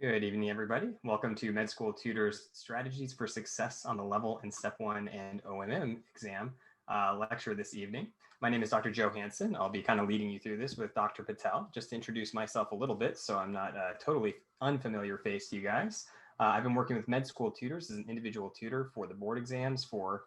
Good evening, everybody. Welcome to Med School Tutors Strategies for Success on the Level and Step 1 and OMM exam lecture this evening. My name is Dr. Joe Hansen. I'll be kind of leading you through this with Dr. Patel. Just to introduce myself a little bit so I'm not a totally unfamiliar face to you guys. I've been working with Med School Tutors as an individual tutor for the board exams for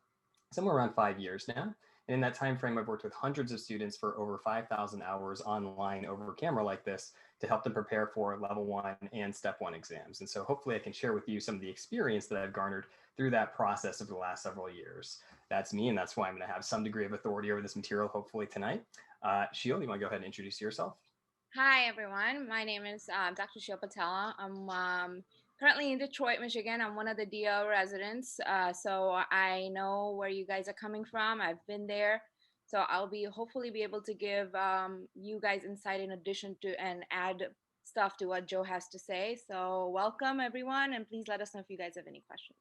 somewhere around 5 years now. And in that time frame, I've worked with hundreds of students for over 5,000 hours online over camera like this to help them prepare for level 1 and step 1 exams. And so hopefully I can share with you some of the experience that I've garnered through that process over the last several years. That's me, and that's why I'm going to have some degree of authority over this material hopefully tonight. Sheila, you want to go ahead and introduce yourself? Hi, everyone. My name is Dr. Shil Patel. I'm currently in Detroit, Michigan. I'm one of the DO residents, so I know where you guys are coming from. I've been there, so I'll be hopefully be able to give you guys insight in addition to and add stuff to what Joe has to say. So welcome, everyone, and please let us know if you guys have any questions.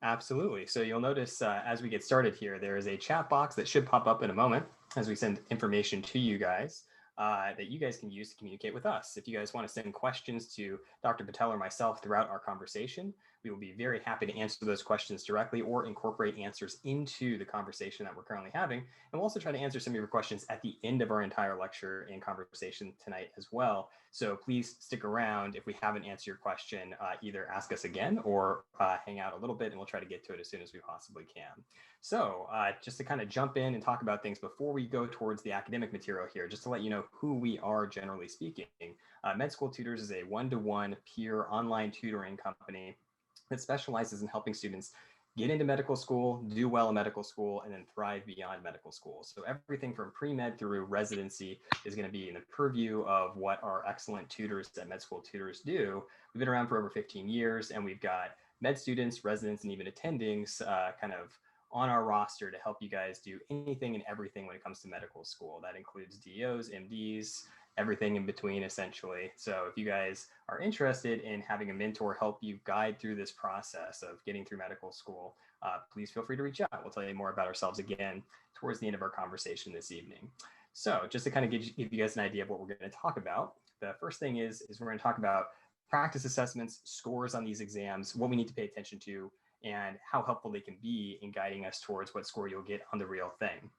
Absolutely. So you'll notice as we get started here, there is a chat box that should pop up in a moment as we send information to you guys that you guys can use to communicate with us. If you guys want to send questions to Dr. Patel or myself throughout our conversation, we will be very happy to answer those questions directly or incorporate answers into the conversation that we're currently having. And we'll also try to answer some of your questions at the end of our entire lecture and conversation tonight as well. So please stick around. If we haven't answered your question, either ask us again or hang out a little bit and we'll try to get to it as soon as we possibly can. So just to kind of jump in and talk about things before we go towards the academic material here, just to let you know who we are generally speaking. Med School Tutors is a one-to-one peer online tutoring company that specializes in helping students get into medical school, do well in medical school, and then thrive beyond medical school. So everything from pre-med through residency is going to be in the purview of what our excellent tutors at Med School Tutors do. We've been around for over 15 years, and we've got med students, residents, and even attendings kind of on our roster to help you guys do anything and everything when it comes to medical school. That includes DOs, MDs, everything in between, essentially. So if you guys are interested in having a mentor help you guide through this process of getting through medical school, please feel free to reach out. We'll tell you more about ourselves again towards the end of our conversation this evening. So just to kind of give you guys an idea of what we're going to talk about, the first thing is we're going to talk about practice assessments, scores on these exams, what we need to pay attention to, and how helpful they can be in guiding us towards what score you'll get on the real thing.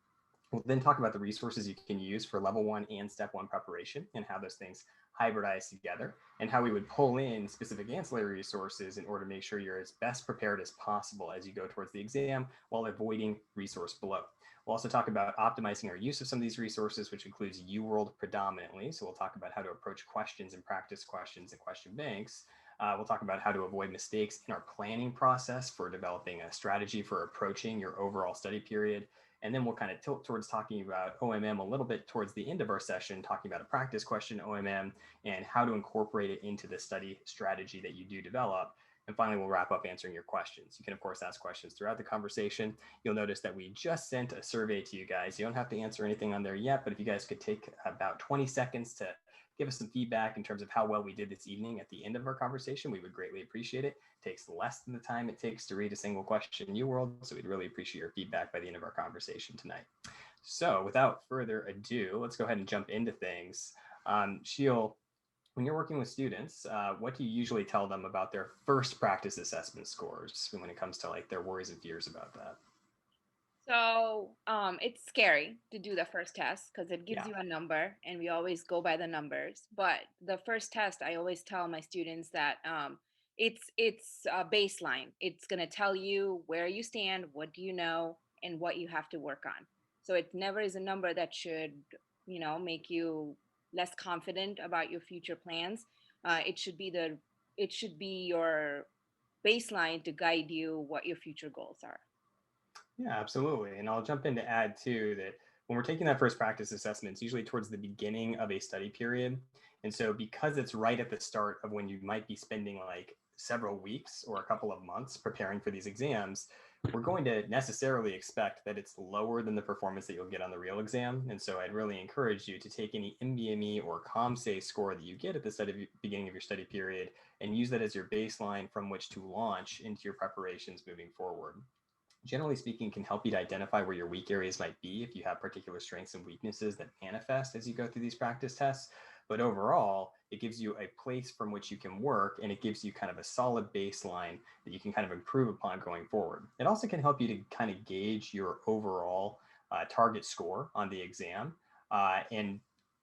We'll then talk about the resources you can use for level 1 and step 1 preparation and how those things hybridize together and how we would pull in specific ancillary resources in order to make sure you're as best prepared as possible as you go towards the exam while avoiding resource bloat. We'll also talk about optimizing our use of some of these resources, which includes UWorld predominantly. So we'll talk about how to approach questions and practice questions and question banks. We'll talk about how to avoid mistakes in our planning process for developing a strategy for approaching your overall study period. And then we'll kind of tilt towards talking about OMM a little bit towards the end of our session, talking about a practice question OMM and how to incorporate it into the study strategy that you do develop. And finally, we'll wrap up answering your questions. You can, of course, ask questions throughout the conversation. You'll notice that we just sent a survey to you guys. You don't have to answer anything on there yet, but if you guys could take about 20 seconds to give us some feedback in terms of how well we did this evening at the end of our conversation, we would greatly appreciate it. It takes less than the time it takes to read a single question in UWorld, so we'd really appreciate your feedback by the end of our conversation tonight. So without further ado, let's go ahead and jump into things. Sheil, when you're working with students, what do you usually tell them about their first practice assessment scores when it comes to like their worries and fears about that? So it's scary to do the first test because it gives Yeah. you a number, and we always go by the numbers. But the first test, I always tell my students that it's a baseline. It's gonna tell you where you stand, what do you know, and what you have to work on. So it never is a number that should make you less confident about your future plans. It should be your baseline to guide you what your future goals are. Yeah, absolutely. And I'll jump in to add too that when we're taking that first practice assessment, it's usually towards the beginning of a study period. And so because it's right at the start of when you might be spending like several weeks or a couple of months preparing for these exams, we're going to necessarily expect that it's lower than the performance that you'll get on the real exam. And so I'd really encourage you to take any MBME or ComSay score that you get at the beginning of your study period and use that as your baseline from which to launch into your preparations moving forward. Generally speaking, can help you to identify where your weak areas might be if you have particular strengths and weaknesses that manifest as you go through these practice tests. But overall, it gives you a place from which you can work, and it gives you kind of a solid baseline that you can kind of improve upon going forward. It also can help you to kind of gauge your overall target score on the exam. And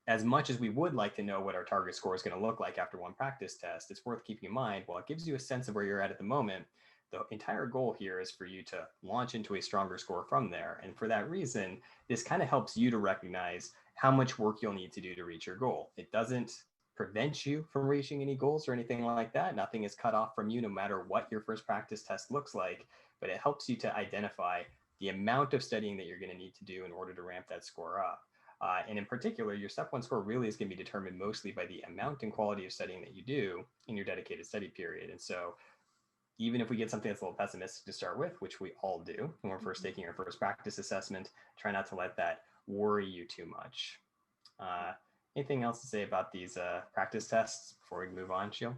as much as we would like to know what our target score is going to look like after one practice test, it's worth keeping in mind, while it gives you a sense of where you're at the moment, the entire goal here is for you to launch into a stronger score from there. And for that reason, this kind of helps you to recognize how much work you'll need to do to reach your goal. It doesn't prevent you from reaching any goals or anything like that. Nothing is cut off from you, no matter what your first practice test looks like, but it helps you to identify the amount of studying that you're going to need to do in order to ramp that score up. And in particular, your step one score really is going to be determined mostly by the amount and quality of studying that you do in your dedicated study period. And so even if we get something that's a little pessimistic to start with, which we all do when we're first taking our first practice assessment, try not to let that worry you too much. Anything else to say about these practice tests before we move on, Sheil?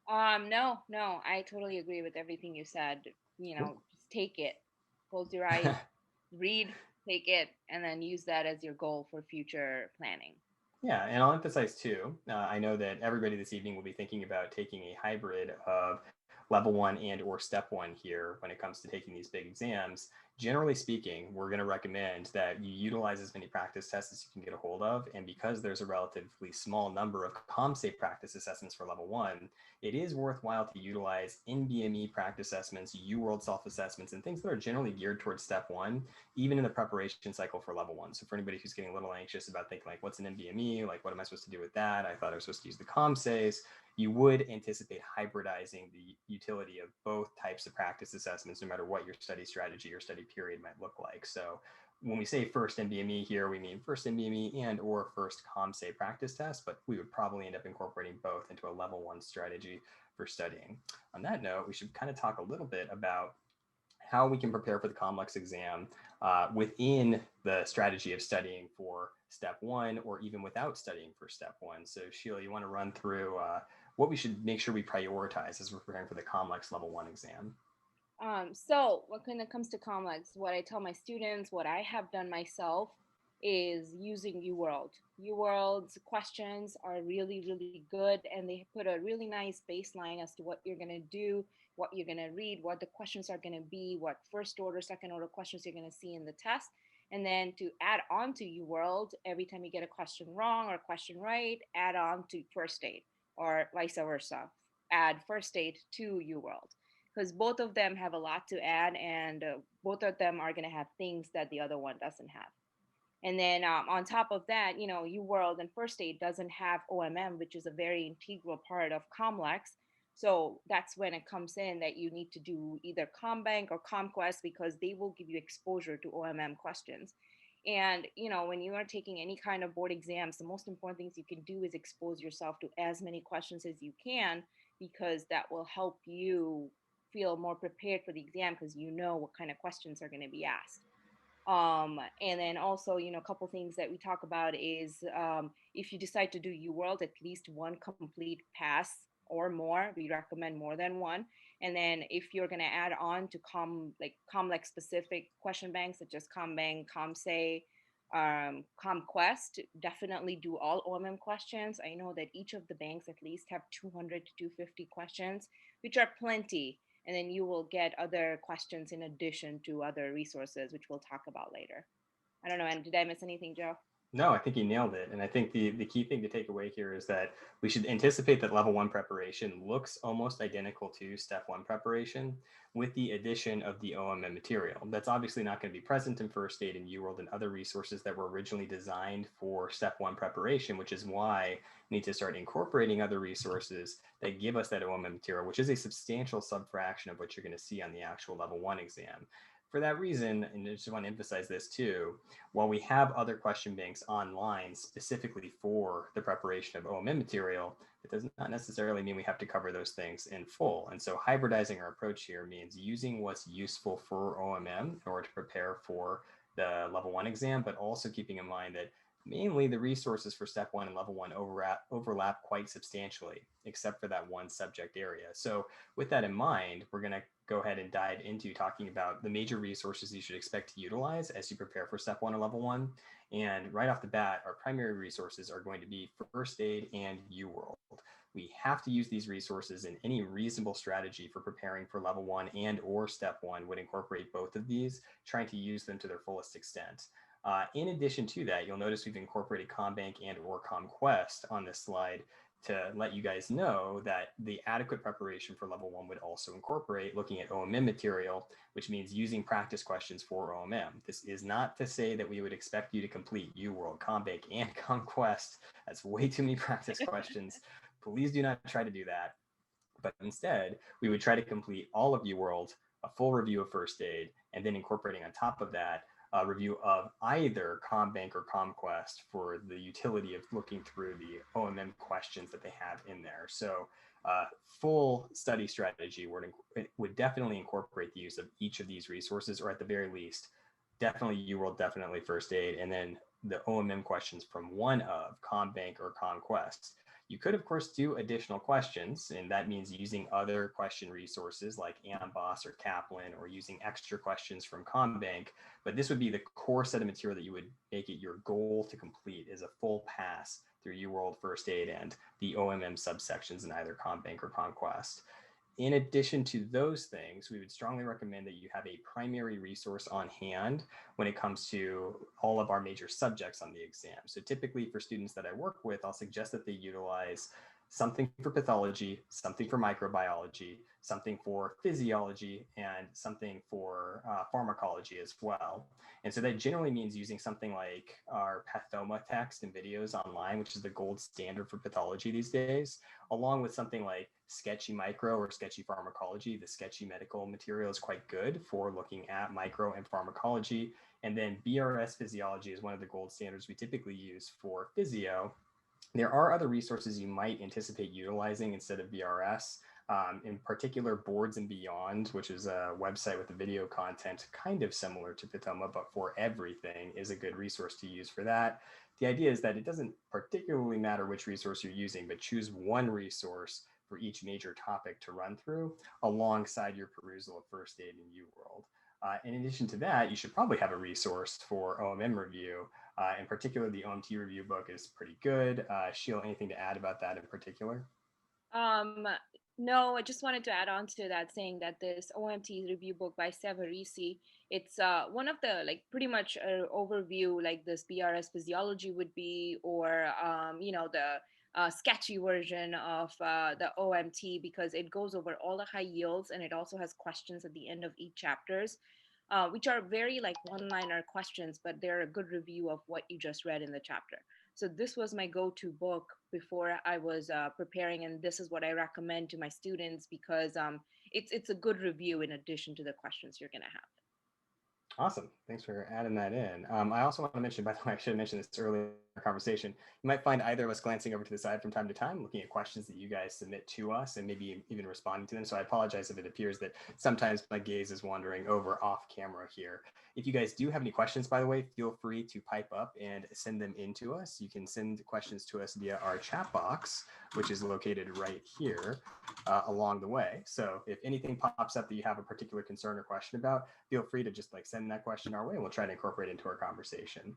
No, I totally agree with everything you said. Just take it, close your eyes, read, take it, and then use that as your goal for future planning. Yeah, and I'll emphasize too, I know that everybody this evening will be thinking about taking a hybrid of level one and or step one here when it comes to taking these big exams. Generally speaking, we're going to recommend that you utilize as many practice tests as you can get a hold of. And because there's a relatively small number of CompSafe practice assessments for level one, it is worthwhile to utilize NBME practice assessments, UWorld self-assessments, and things that are generally geared towards step one, even in the preparation cycle for level one. So for anybody who's getting a little anxious about thinking like, what's an NBME? Like, what am I supposed to do with that? I thought I was supposed to use the CompSafe. You would anticipate hybridizing the utility of both types of practice assessments, no matter what your study strategy or study period might look like. So when we say first NBME here, we mean first NBME and or first CompSafe practice test, but we would probably end up incorporating both into a level one strategy for studying. On that note, we should kind of talk a little bit about how we can prepare for the COMLEX exam within the strategy of studying for step one, or even without studying for step one. So Sheila, you want to run through what we should make sure we prioritize as we're preparing for the COMLEX level one exam? So when it comes to COMLEX, what I tell my students, what I have done myself, is using UWorld. UWorld's questions are really, really good, and they put a really nice baseline as to what you're going to do, what you're going to read, what the questions are going to be, what first order, second order questions you're going to see in the test. And then to add on to UWorld, every time you get a question wrong or a question right, add on to first aid, or vice versa. Add first aid to UWorld, because both of them have a lot to add, and both of them are going to have things that the other one doesn't have. And then on top of that, UWorld and First Aid doesn't have OMM, which is a very integral part of COMLEX. So that's when it comes in that you need to do either Qbank or ComQuest, because they will give you exposure to OMM questions. And when you are taking any kind of board exams, the most important things you can do is expose yourself to as many questions as you can, because that will help you feel more prepared for the exam, because you know what kind of questions are going to be asked. And then also, a couple things that we talk about is, if you decide to do UWorld, at least one complete pass or more. We recommend more than one. And then if you're going to add on to COMLEX specific question banks, such as Qbank, ComSay, ComQuest, definitely do all OMM questions. I know that each of the banks at least have 200 to 250 questions, which are plenty. And then you will get other questions in addition to other resources, which we'll talk about later. I don't know, and did I miss anything, Joe? No, I think you nailed it. And I think the key thing to take away here is that we should anticipate that level one preparation looks almost identical to step one preparation, with the addition of the OMM material. That's obviously not going to be present in First Aid and UWorld and other resources that were originally designed for step one preparation, which is why we need to start incorporating other resources that give us that OMM material, which is a substantial subfraction of what you're going to see on the actual level one exam. For that reason, and I just want to emphasize this too, while we have other question banks online specifically for the preparation of OMM material, it does not necessarily mean we have to cover those things in full. And so hybridizing our approach here means using what's useful for OMM in order to prepare for the level one exam, but also keeping in mind that Mainly the resources for step one and level one overlap quite substantially, except for that one subject area. So with that in mind, we're going to go ahead and dive into talking about the major resources you should expect to utilize as you prepare for step one and level one. And right off the bat, our primary resources are going to be first aid and UWorld. We have to use these resources, and any reasonable strategy for preparing for level one and or step one would incorporate both of these, trying to use them to their fullest extent. In addition to that, you'll notice we've incorporated Qbank and or Qquest on this slide to let you guys know that the adequate preparation for level one would also incorporate looking at OMM material, which means using practice questions for OMM. This is not to say that we would expect you to complete UWorld, Qbank, and Qquest. That's way too many practice questions. Please do not try to do that. But instead, we would try to complete all of UWorld, a full review of first aid, and then incorporating on top of that a review of either Qbank or Qquest for the utility of looking through the OMM questions that they have in there. So full study strategy would definitely incorporate the use of each of these resources, or at the very least, definitely UWorld, definitely first aid, and then the OMM questions from one of Qbank or Qquest. You could, of course, do additional questions, and that means using other question resources like AMBOSS or Kaplan, or using extra questions from Qbank, but this would be the core set of material that you would make it your goal to complete is a full pass through UWorld, first aid, and the OMM subsections in either Qbank or Qquest. In addition to those things, we would strongly recommend that you have a primary resource on hand when it comes to all of our major subjects on the exam. So typically for students that I work with, I'll suggest that they utilize something for pathology, something for microbiology, something for physiology, and something for pharmacology as well. And so that generally means using something like our Pathoma text and videos online, which is the gold standard for pathology these days, along with something like Sketchy Micro or Sketchy Pharmacology. The Sketchy Medical material is quite good for looking at micro and pharmacology. And then BRS Physiology is one of the gold standards we typically use for physio. There are other resources you might anticipate utilizing instead of BRS. In particular, Boards and Beyond, which is a website with the video content kind of similar to Pathoma, but for everything, is a good resource to use for that. The idea is that it doesn't particularly matter which resource you're using, but choose one resource for each major topic to run through alongside your perusal of first aid in UWorld. In addition to that, you should probably have a resource for OMM review. In particular, the OMT review book is pretty good. Sheila, anything to add about that in particular? Um, no, I just wanted to add on to that, saying that this OMT review book by Savarisi, it's one of the like pretty much overview like this BRS physiology would be, or the sketchy version of the OMT, because it goes over all the high yields and it also has questions at the end of each chapters. Which are very like one-liner questions, but they're a good review of what you just read in the chapter. So this was my go-to book before I was preparing, and this is what I recommend to my students because it's a good review in addition to the questions you're gonna have. Awesome. Thanks for adding that in. I also want to mention, by the way, I should have mentioned this earlier in our conversation. You might find either of us glancing over to the side from time to time, looking at questions that you guys submit to us and maybe even responding to them. So I apologize if it appears that sometimes my gaze is wandering over off camera here. If you guys do have any questions, by the way, feel free to pipe up and send them in to us. You can send questions to us via our chat box, which is located right here along the way. So if anything pops up that you have a particular concern or question about, feel free to just like send that question our way and we'll try to incorporate it into our conversation.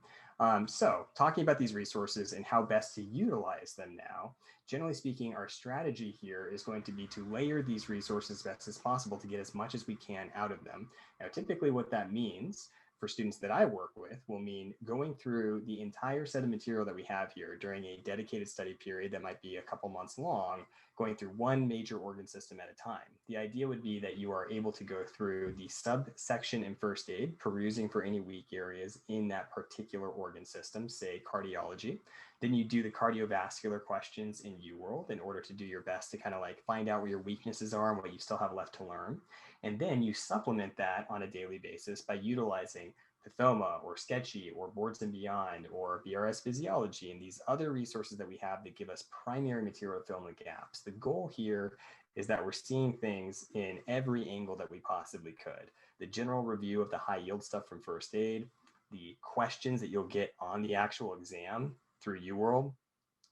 So talking about these resources and how best to utilize them now, generally speaking, our strategy here is going to be to layer these resources best as possible to get as much as we can out of them. Now, typically what that means for students that I work with will mean going through the entire set of material that we have here during a dedicated study period that might be a couple months long, going through one major organ system at a time. The idea would be that you are able to go through the subsection in first aid, perusing for any weak areas in that particular organ system, say cardiology. Then you do the cardiovascular questions in UWorld in order to do your best to kind of like find out where your weaknesses are and what you still have left to learn. And then you supplement that on a daily basis by utilizing Pathoma or Sketchy or Boards and Beyond or BRS Physiology and these other resources that we have that give us primary material to fill in the gaps. The goal here is that we're seeing things in every angle that we possibly could. The general review of the high yield stuff from first aid, the questions that you'll get on the actual exam through UWorld,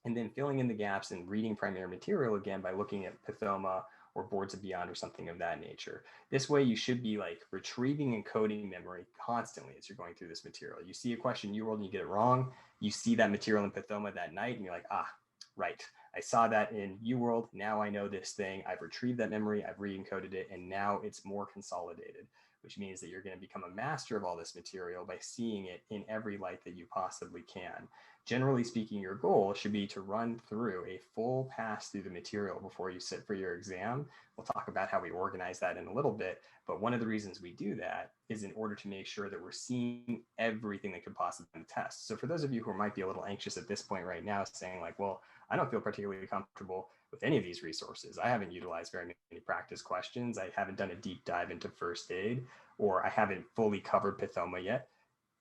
and then filling in the gaps and reading primary material again by looking at Pathoma or Boards and Beyond or something of that nature. This way you should be like retrieving and coding memory constantly as you're going through this material. You see a question in UWorld and you get it wrong, you see that material in Pathoma that night and you're like, ah, right, I saw that in UWorld, now I know this thing, I've retrieved that memory, I've re-encoded it, and now it's more consolidated, which means that you're going to become a master of all this material by seeing it in every light that you possibly can. Generally speaking, your goal should be to run through a full pass through the material before you sit for your exam. We'll talk about how we organize that in a little bit, but one of the reasons we do that is in order to make sure that we're seeing everything that could possibly be test. So for those of you who might be a little anxious at this point right now, saying like, well, I don't feel particularly comfortable with any of these resources. I haven't utilized very many practice questions. I haven't done a deep dive into first aid, or I haven't fully covered Pathoma yet.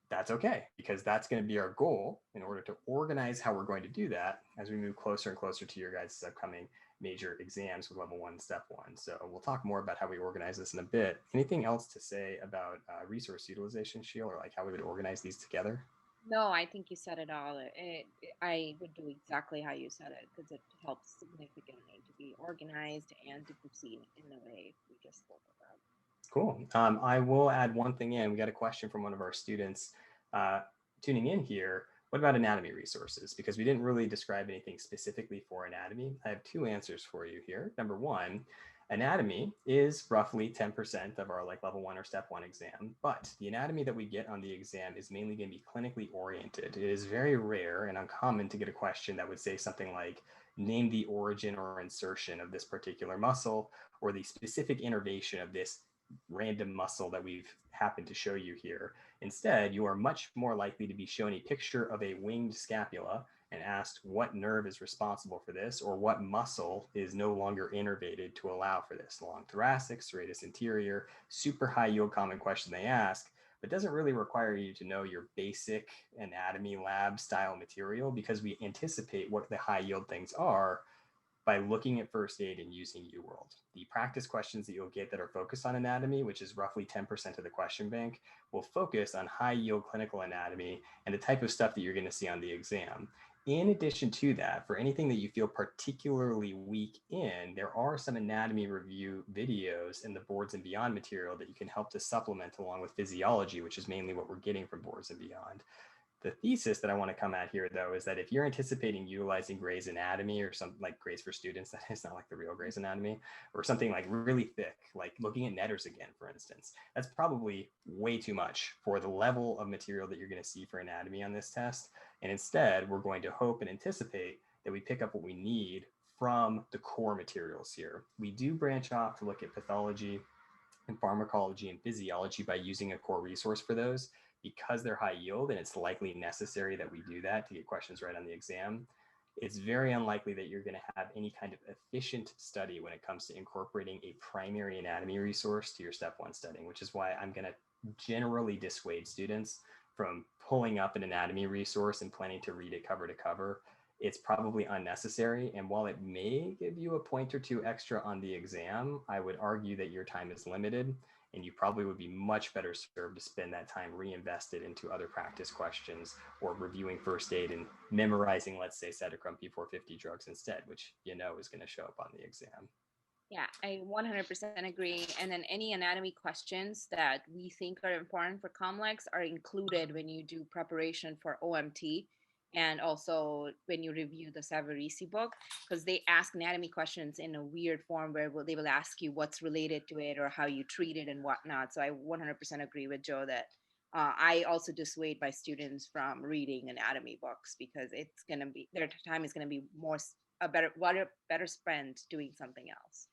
That's okay, because that's going to be our goal in order to organize how we're going to do that as we move closer and closer to your guys' upcoming major exams with level 1, step 1. So we'll talk more about how we organize this in a bit. Anything else to say about resource utilization, Sheil, or like how we would organize these together? No, I think you said it all. I would do exactly how you said it because it helps significantly to be organized and to proceed in the way we just spoke about. Cool. I will add one thing in. We got a question from one of our students tuning in here. What about anatomy resources? Because we didn't really describe anything specifically for anatomy. I have 2 answers for you here. Number 1, anatomy is roughly 10% of our like level 1 or step 1 exam, but the anatomy that we get on the exam is mainly going to be clinically oriented. It is very rare and uncommon to get a question that would say something like, name the origin or insertion of this particular muscle, or the specific innervation of this random muscle that we've happened to show you here. Instead, you are much more likely to be shown a picture of a winged scapula and asked what nerve is responsible for this, or what muscle is no longer innervated to allow for this. Long thoracic, serratus anterior, super high yield common question they ask, but doesn't really require you to know your basic anatomy lab style material, because we anticipate what the high yield things are by looking at first aid and using UWorld. The practice questions that you'll get that are focused on anatomy, which is roughly 10% of the question bank, will focus on high yield clinical anatomy and the type of stuff that you're going to see on the exam. In addition to that, for anything that you feel particularly weak in, there are some anatomy review videos in the Boards and Beyond material that you can help to supplement along with physiology, which is mainly what we're getting from Boards and Beyond. The thesis that I want to come at here, though, is that if you're anticipating utilizing Gray's Anatomy or something like Gray's for Students, that is not like the real Gray's Anatomy, or something like really thick, like looking at Netters again, for instance, that's probably way too much for the level of material that you're going to see for anatomy on this test. And instead, we're going to hope and anticipate that we pick up what we need from the core materials here. We do branch off to look at pathology and pharmacology and physiology by using a core resource for those, because they're high yield and it's likely necessary that we do that to get questions right on the exam. It's very unlikely that you're going to have any kind of efficient study when it comes to incorporating a primary anatomy resource to your step 1 studying, which is why I'm going to generally dissuade students from pulling up an anatomy resource and planning to read it cover to cover. It's probably unnecessary. And while it may give you a point or 2 extra on the exam, I would argue that your time is limited and you probably would be much better served to spend that time reinvested into other practice questions or reviewing first aid and memorizing, let's say, Cytochrome P450 drugs instead, which you know is going to show up on the exam. Yeah, I 100% agree. And then any anatomy questions that we think are important for COMLEX are included when you do preparation for OMT, and also when you review the Savarese book, because they ask anatomy questions in a weird form where they will ask you what's related to it or how you treat it and whatnot. So I 100% agree with Joe that I also dissuade my students from reading anatomy books, because it's going to be, their time is going to be better spent doing something else.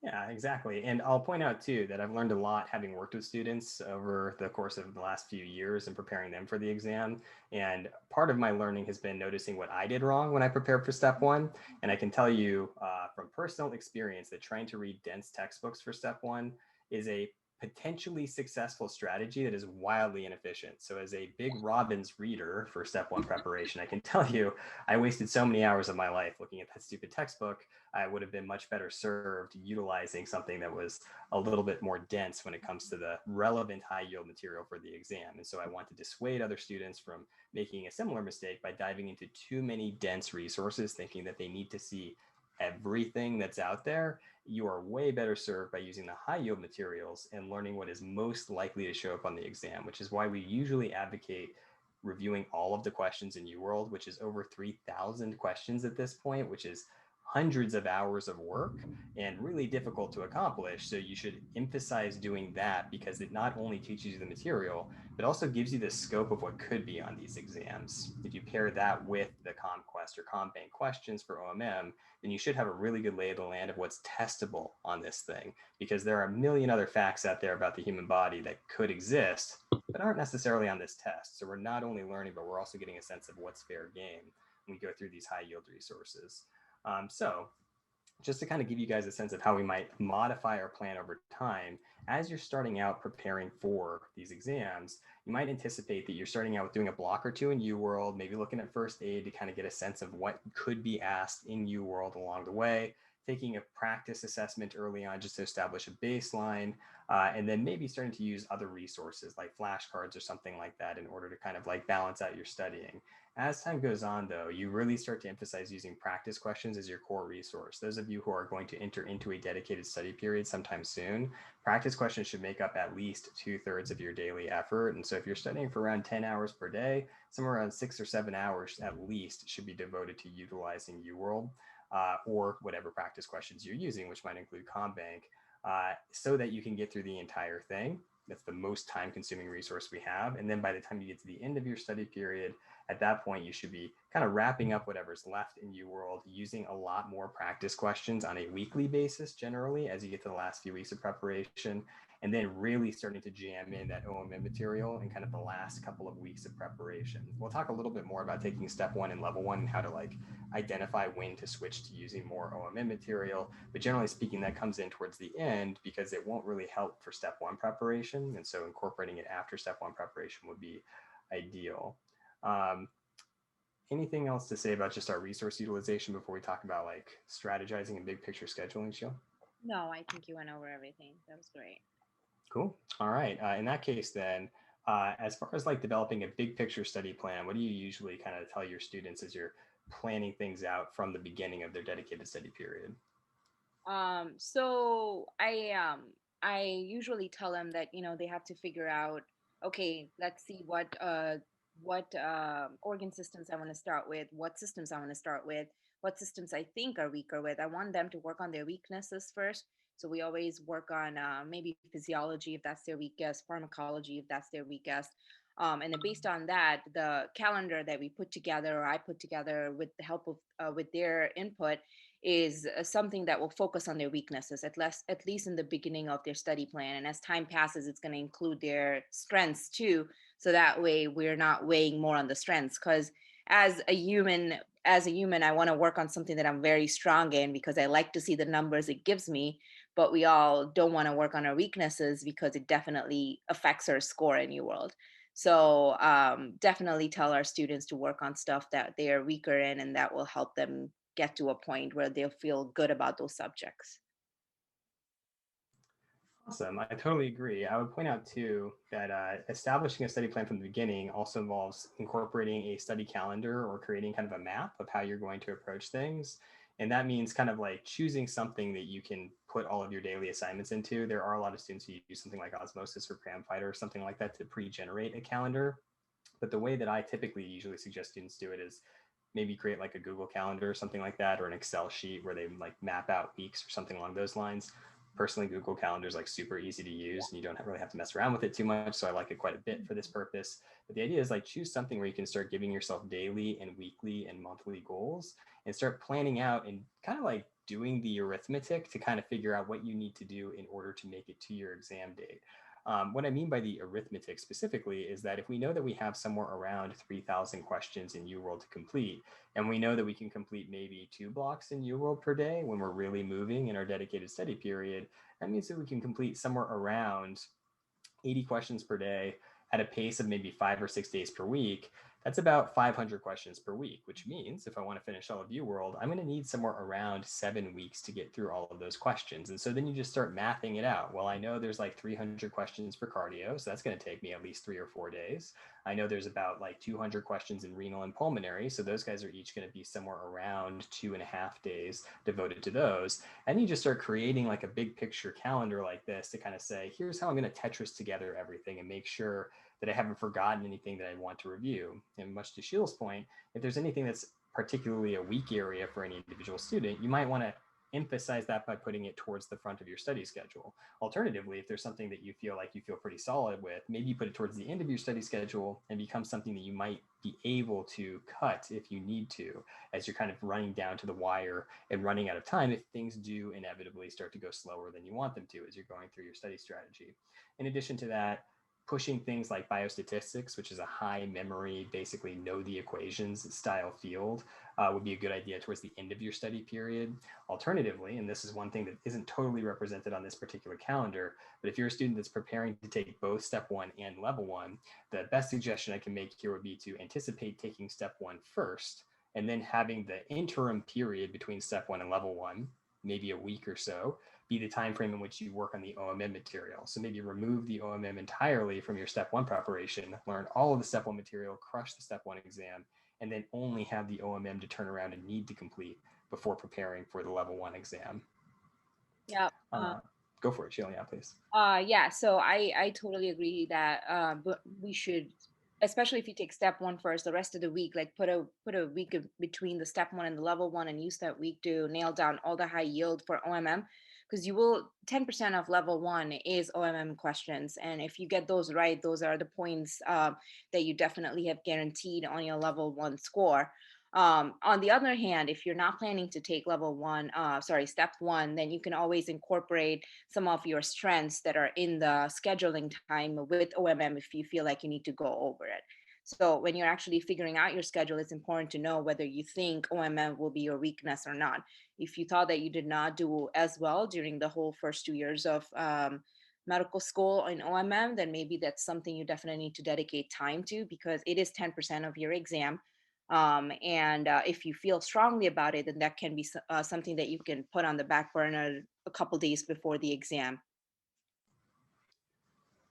Yeah, exactly. And I'll point out too that I've learned a lot having worked with students over the course of the last few years and preparing them for the exam. And part of my learning has been noticing what I did wrong when I prepared for step 1. And I can tell you from personal experience that trying to read dense textbooks for step 1 is a potentially successful strategy that is wildly inefficient. So as a big Robbins reader for step one preparation, I can tell you, I wasted so many hours of my life looking at that stupid textbook. I would have been much better served utilizing something that was a little bit more dense when it comes to the relevant high yield material for the exam. And so I want to dissuade other students from making a similar mistake by diving into too many dense resources, thinking that they need to see everything that's out there. You are way better served by using the high yield materials and learning what is most likely to show up on the exam, which is why we usually advocate reviewing all of the questions in UWorld, which is over 3,000 questions at this point, which is hundreds of hours of work and really difficult to accomplish. So you should emphasize doing that because it not only teaches you the material, but also gives you the scope of what could be on these exams. If you pair that with the ComQuest or Qbank questions for OMM, then you should have a really good lay of the land of what's testable on this thing, because there are a million other facts out there about the human body that could exist, but aren't necessarily on this test. So we're not only learning, but we're also getting a sense of what's fair game when we go through these high yield resources. So just to kind of give you guys a sense of how we might modify our plan over time, as you're starting out preparing for these exams, you might anticipate that you're starting out with doing a block or two in UWorld, maybe looking at first aid to kind of get a sense of what could be asked in UWorld along the way, taking a practice assessment early on just to establish a baseline, and then maybe starting to use other resources like flashcards or something like that in order to kind of like balance out your studying. As time goes on, though, you really start to emphasize using practice questions as your core resource. Those of you who are going to enter into a dedicated study period sometime soon, practice questions should make up at least 2/3 of your daily effort. And so if you're studying for around 10 hours per day, somewhere around 6 or 7 hours at least should be devoted to utilizing UWorld or whatever practice questions you're using, which might include Qbank, so that you can get through the entire thing. That's the most time-consuming resource we have. And then by the time you get to the end of your study period, at that point, you should be kind of wrapping up whatever's left in UWorld, using a lot more practice questions on a weekly basis, generally, as you get to the last few weeks of preparation, and then really starting to jam in that OMM material in kind of the last couple of weeks of preparation. We'll talk a little bit more about taking step one and level one and how to like identify when to switch to using more OMM material. But generally speaking, that comes in towards the end because it won't really help for step one preparation. And so incorporating it after step one preparation would be ideal. Anything else to say about just our resource utilization before we talk about like strategizing and big picture scheduling, Sheila? No, I think you went over everything. That was great. Cool. All right. In that case, then, as far as like developing a big picture study plan, what do you usually kind of tell your students as you're planning things out from the beginning of their dedicated study period? So I usually tell them that they have to figure out, okay, let's see what organ systems I want to start with, what systems I want to start with, what systems I think are weaker with. I want them to work on their weaknesses first. So we always work on maybe physiology if that's their weakest, pharmacology if that's their weakest. And then based on that, the calendar that we put together or I put together with the help of with their input is something that will focus on their weaknesses at least in the beginning of their study plan. And as time passes, it's going to include their strengths too, so that way we're not weighing more on the strengths. Because as a human I want to work on something that I'm very strong in because I like to see the numbers it gives me, but we all don't want to work on our weaknesses because it definitely affects our score in UWorld. So definitely tell our students to work on stuff that they are weaker in, and that will help them get to a point where they'll feel good about those subjects. Awesome. I totally agree. I would point out too that establishing a study plan from the beginning also involves incorporating a study calendar or creating kind of a map of how you're going to approach things. And that means kind of like choosing something that you can put all of your daily assignments into. There are a lot of students who use something like Osmosis or Cramfighter or something like that to pre-generate a calendar. But the way that I typically usually suggest students do it is maybe create like a Google Calendar or something like that, or an Excel sheet where they like map out weeks or something along those lines. Personally, Google Calendar is like super easy to use and you don't really have to mess around with it too much. So I like it quite a bit for this purpose. But the idea is like choose something where you can start giving yourself daily and weekly and monthly goals and start planning out and kind of like doing the arithmetic to kind of figure out what you need to do in order to make it to your exam date. What I mean by the arithmetic specifically is that if we know that we have somewhere around 3,000 questions in UWorld to complete, and we know that we can complete maybe 2 blocks in UWorld per day when we're really moving in our dedicated study period, that means that we can complete somewhere around 80 questions per day at a pace of maybe 5 or 6 days per week. That's about 500 questions per week, which means if I want to finish all of UWorld, I'm going to need somewhere around 7 weeks to get through all of those questions. And so then you just start mathing it out. Well, I know there's like 300 questions for cardio, so that's going to take me at least 3 or 4 days. I know there's about like 200 questions in renal and pulmonary, so those guys are each going to be somewhere around 2.5 days devoted to those. And you just start creating like a big picture calendar like this to kind of say, here's how I'm going to Tetris together everything and make sure that I haven't forgotten anything that I want to review. And much to Sheil's point, if there's anything that's particularly a weak area for any individual student, you might want to emphasize that by putting it towards the front of your study schedule. Alternatively, if there's something that you feel pretty solid with, maybe you put it towards the end of your study schedule and become something that you might be able to cut if you need to, as you're kind of running down to the wire and running out of time if things do inevitably start to go slower than you want them to as you're going through your study strategy. In addition to that, pushing things like biostatistics, which is a high memory, basically know the equations style field, would be a good idea towards the end of your study period. Alternatively, and this is one thing that isn't totally represented on this particular calendar, but if you're a student that's preparing to take both step 1 and level 1, the best suggestion I can make here would be to anticipate taking step 1 first, and then having the interim period between step 1 and level 1, maybe a week or so, be the time frame in which you work on the OMM material. So maybe remove the OMM entirely from your step 1 preparation, learn all of the step 1 material, crush the step 1 exam, and then only have the OMM to turn around and need to complete before preparing for the level 1 exam. Yeah. Go for it, Sheila, yeah, please. Yeah, so I totally agree that but we should, especially if you take step 1 first, the rest of the week, like put a week between the step 1 and the level 1 and use that week to nail down all the high yield for OMM, because you will 10% of level 1 is OMM questions, and if you get those right, those are the points that you definitely have guaranteed on your level 1 score. On the other hand, if you're not planning to take step 1, then you can always incorporate some of your strengths that are in the scheduling time with OMM if you feel like you need to go over it. So when you're actually figuring out your schedule, it's important to know whether you think OMM will be your weakness or not. If you thought that you did not do as well during the whole first 2 years of medical school in OMM, then maybe that's something you definitely need to dedicate time to, because it is 10% of your exam. And if you feel strongly about it, then that can be something that you can put on the back burner a couple days before the exam.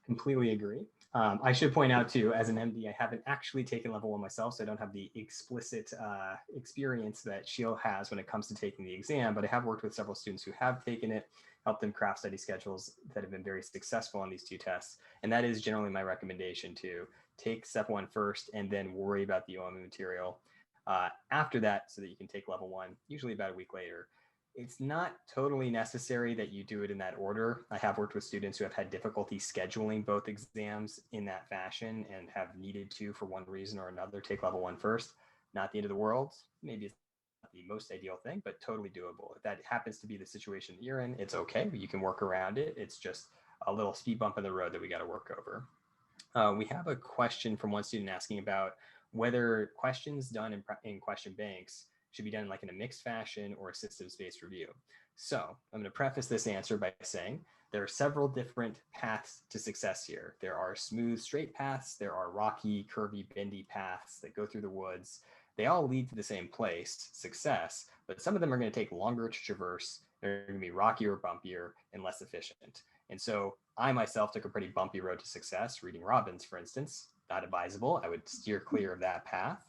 Completely agree. I should point out too, as an MD, I haven't actually taken level 1 myself, so I don't have the explicit experience that Sheil has when it comes to taking the exam, but I have worked with several students who have taken it, helped them craft study schedules that have been very successful on these 2 tests. And that is generally my recommendation, to take step 1 first and then worry about the OMM material after that, so that you can take level 1, usually about a week later. It's not totally necessary that you do it in that order. I have worked with students who have had difficulty scheduling both exams in that fashion and have needed to, for one reason or another, take level 1 first. Not the end of the world. Maybe it's not the most ideal thing, but totally doable. If that happens to be the situation that you're in, it's okay. You can work around it. It's just a little speed bump in the road that we got to work over. We have a question from one student asking about whether questions done in question banks should be done like in a mixed fashion or a systems-based review. So I'm going to preface this answer by saying there are several different paths to success here. There are smooth, straight paths. There are rocky, curvy, bendy paths that go through the woods. They all lead to the same place, success, but some of them are going to take longer to traverse. They're going to be rockier, bumpier, and less efficient. And so I myself took a pretty bumpy road to success, reading Robbins, for instance. Not advisable. I would steer clear of that path.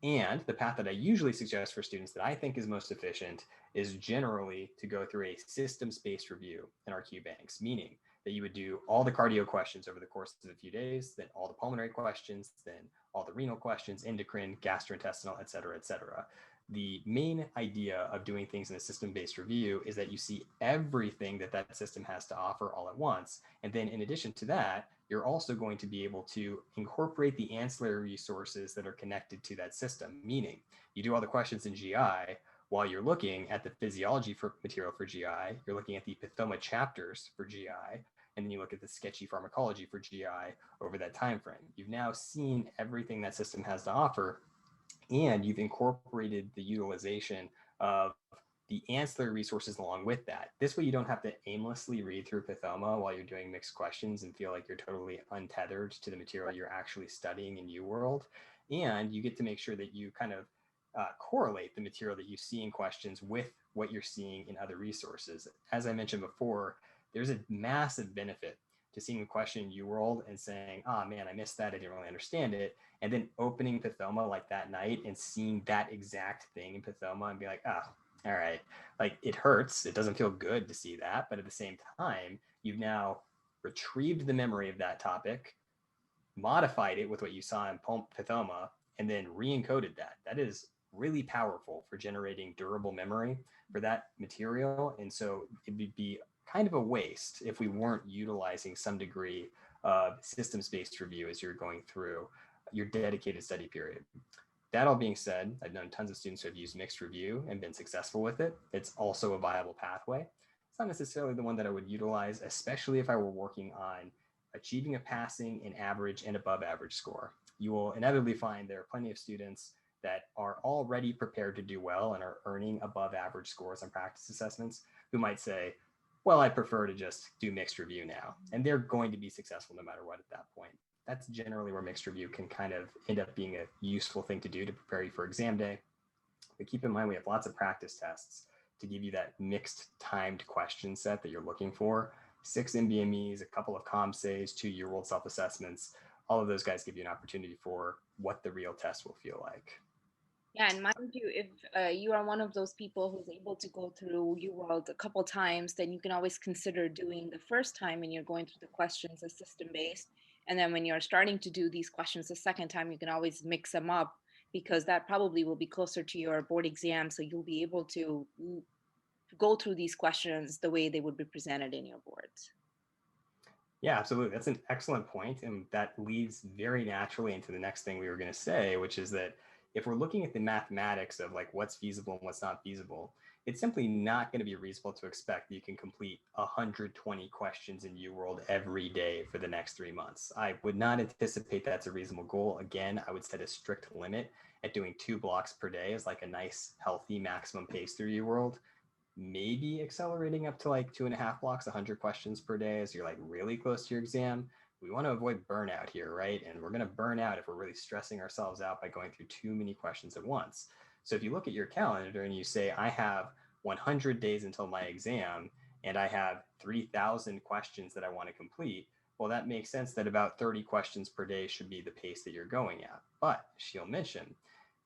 And the path that I usually suggest for students that I think is most efficient is generally to go through a systems-based review in our Qbanks, meaning that you would do all the cardio questions over the course of a few days, then all the pulmonary questions, then all the renal questions, endocrine, gastrointestinal, et cetera, et cetera. The main idea of doing things in a system-based review is that you see everything that that system has to offer all at once. And then in addition to that, you're also going to be able to incorporate the ancillary resources that are connected to that system, meaning you do all the questions in GI while you're looking at the physiology material for GI, you're looking at the pathoma chapters for GI, and then you look at the sketchy pharmacology for GI over that time frame. You've now seen everything that system has to offer, and you've incorporated the utilization of the ancillary resources along with that. This way you don't have to aimlessly read through Pathoma while you're doing mixed questions and feel like you're totally untethered to the material you're actually studying in UWorld. And you get to make sure that you kind of correlate the material that you see in questions with what you're seeing in other resources. As I mentioned before, there's a massive benefit to seeing a question in UWorld and saying, oh man, I missed that, I didn't really understand it. And then opening Pathoma like that night and seeing that exact thing in Pathoma and be like, oh, all right, like it hurts. It doesn't feel good to see that. But at the same time, you've now retrieved the memory of that topic, modified it with what you saw in Pathoma, and then re-encoded that. That is really powerful for generating durable memory for that material. And so it would be kind of a waste if we weren't utilizing some degree of systems-based review as you're going through your dedicated study period. That all being said, I've known tons of students who have used mixed review and been successful with it. It's also a viable pathway. It's not necessarily the one that I would utilize, especially if I were working on achieving a passing, an average, and above average score. You will inevitably find there are plenty of students that are already prepared to do well and are earning above average scores on practice assessments who might say, well, I prefer to just do mixed review now. And they're going to be successful no matter what at that point. That's generally where mixed review can kind of end up being a useful thing to do to prepare you for exam day. But keep in mind, we have lots of practice tests to give you that mixed timed question set that you're looking for. 6 MBMEs, a couple of ComSays, 2 UWorld self-assessments. All of those guys give you an opportunity for what the real test will feel like. Yeah, and mind you, if you are one of those people who's able to go through UWorld a couple times, then you can always consider doing the first time and you're going through the questions as system-based. And then when you're starting to do these questions the second time, you can always mix them up because that probably will be closer to your board exam. So you'll be able to go through these questions the way they would be presented in your boards. Yeah, absolutely. That's an excellent point. And that leads very naturally into the next thing we were going to say, which is that if we're looking at the mathematics of like what's feasible and what's not feasible, it's simply not going to be reasonable to expect that you can complete 120 questions in UWorld every day for the next 3 months. I would not anticipate that's a reasonable goal. Again, I would set a strict limit at doing 2 blocks per day as like a nice, healthy maximum pace through UWorld. Maybe accelerating up to like 2.5 blocks, 100 questions per day as you're like really close to your exam. We want to avoid burnout here, right? And we're going to burn out if we're really stressing ourselves out by going through too many questions at once. So if you look at your calendar and you say, I have 100 days until my exam and I have 3,000 questions that I want to complete, well, that makes sense that about 30 questions per day should be the pace that you're going at. But she'll mention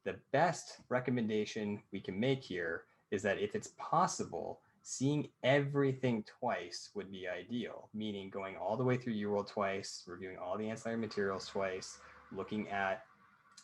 the best recommendation we can make here is that if it's possible, seeing everything twice would be ideal, meaning going all the way through UWorld twice, reviewing all the ancillary materials twice, looking at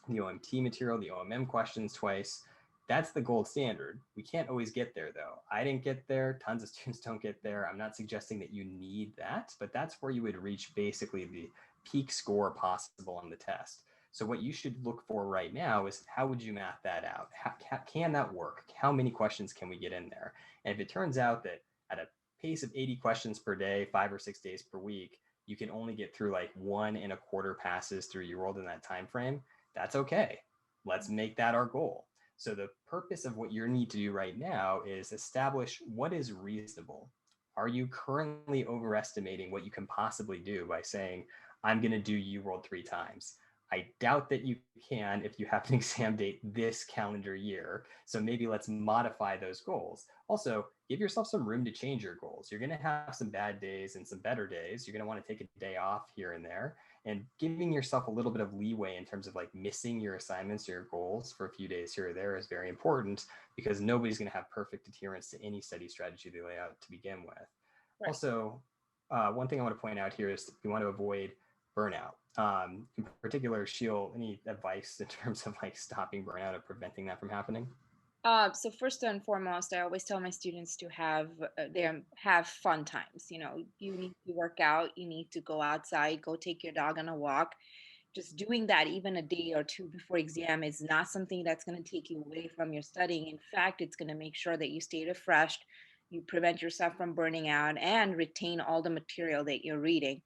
the OMT material, the OMM questions twice. That's the gold standard. We can't always get there though. I didn't get there. Tons of students don't get there. I'm not suggesting that you need that, but that's where you would reach basically the peak score possible on the test. So what you should look for right now is how would you math that out? How can that work? How many questions can we get in there? And if it turns out that at a pace of 80 questions per day, 5 or 6 days per week, you can only get through like 1.25 passes through UWorld in that time frame, that's okay. Let's make that our goal. So the purpose of what you need to do right now is establish what is reasonable. Are you currently overestimating what you can possibly do by saying, I'm going to do UWorld 3 times? I doubt that you can if you have an exam date this calendar year. So maybe let's modify those goals. Also, give yourself some room to change your goals. You're going to have some bad days and some better days. You're going to want to take a day off here and there, and giving yourself a little bit of leeway in terms of like missing your assignments or your goals for a few days here or there is very important, because nobody's going to have perfect adherence to any study strategy they lay out to begin with. Right. Also, one thing I want to point out here is we want to avoid burnout. In particular, Sheil, any advice in terms of like stopping burnout or preventing that from happening? So first and foremost, I always tell my students to have fun times. You know, you need to work out, you need to go outside, go take your dog on a walk. Just doing that even a day or two before exam is not something that's going to take you away from your studying. In fact, it's going to make sure that you stay refreshed. you prevent yourself from burning out and retain all the material that you're reading.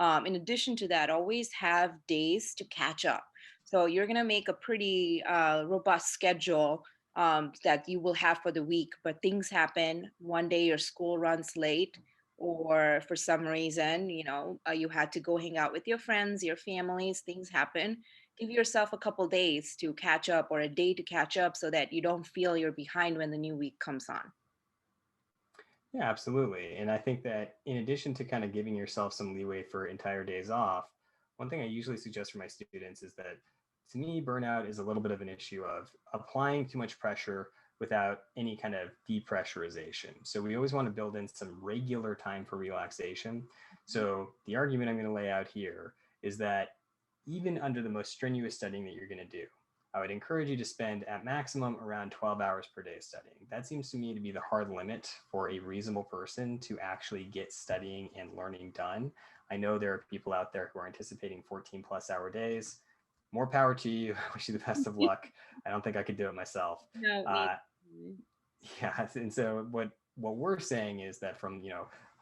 In addition to that, always have days to catch up. So you're going to make a pretty robust schedule that you will have for the week, but things happen. One day your school runs late, or for some reason, you had to go hang out with your friends, your families, things happen. Give yourself a couple days to catch up, or a day to catch up, so that you don't feel you're behind when the new week comes on. Yeah, absolutely. And I think that in addition to kind of giving yourself some leeway for entire days off, one thing I usually suggest for my students is that to me, burnout is a little bit of an issue of applying too much pressure without any kind of depressurization. So we always want to build in some regular time for relaxation. So the argument I'm going to lay out here is that even under the most strenuous studying that you're going to do, I would encourage you to spend at maximum around 12 hours per day studying. That seems to me to be the hard limit for a reasonable person to actually get studying and learning done. I know there are people out there who are anticipating 14+ hour days. More power to you. I wish you the best of luck. I don't think I could do it myself. No, Yeah, and so what we're saying is that from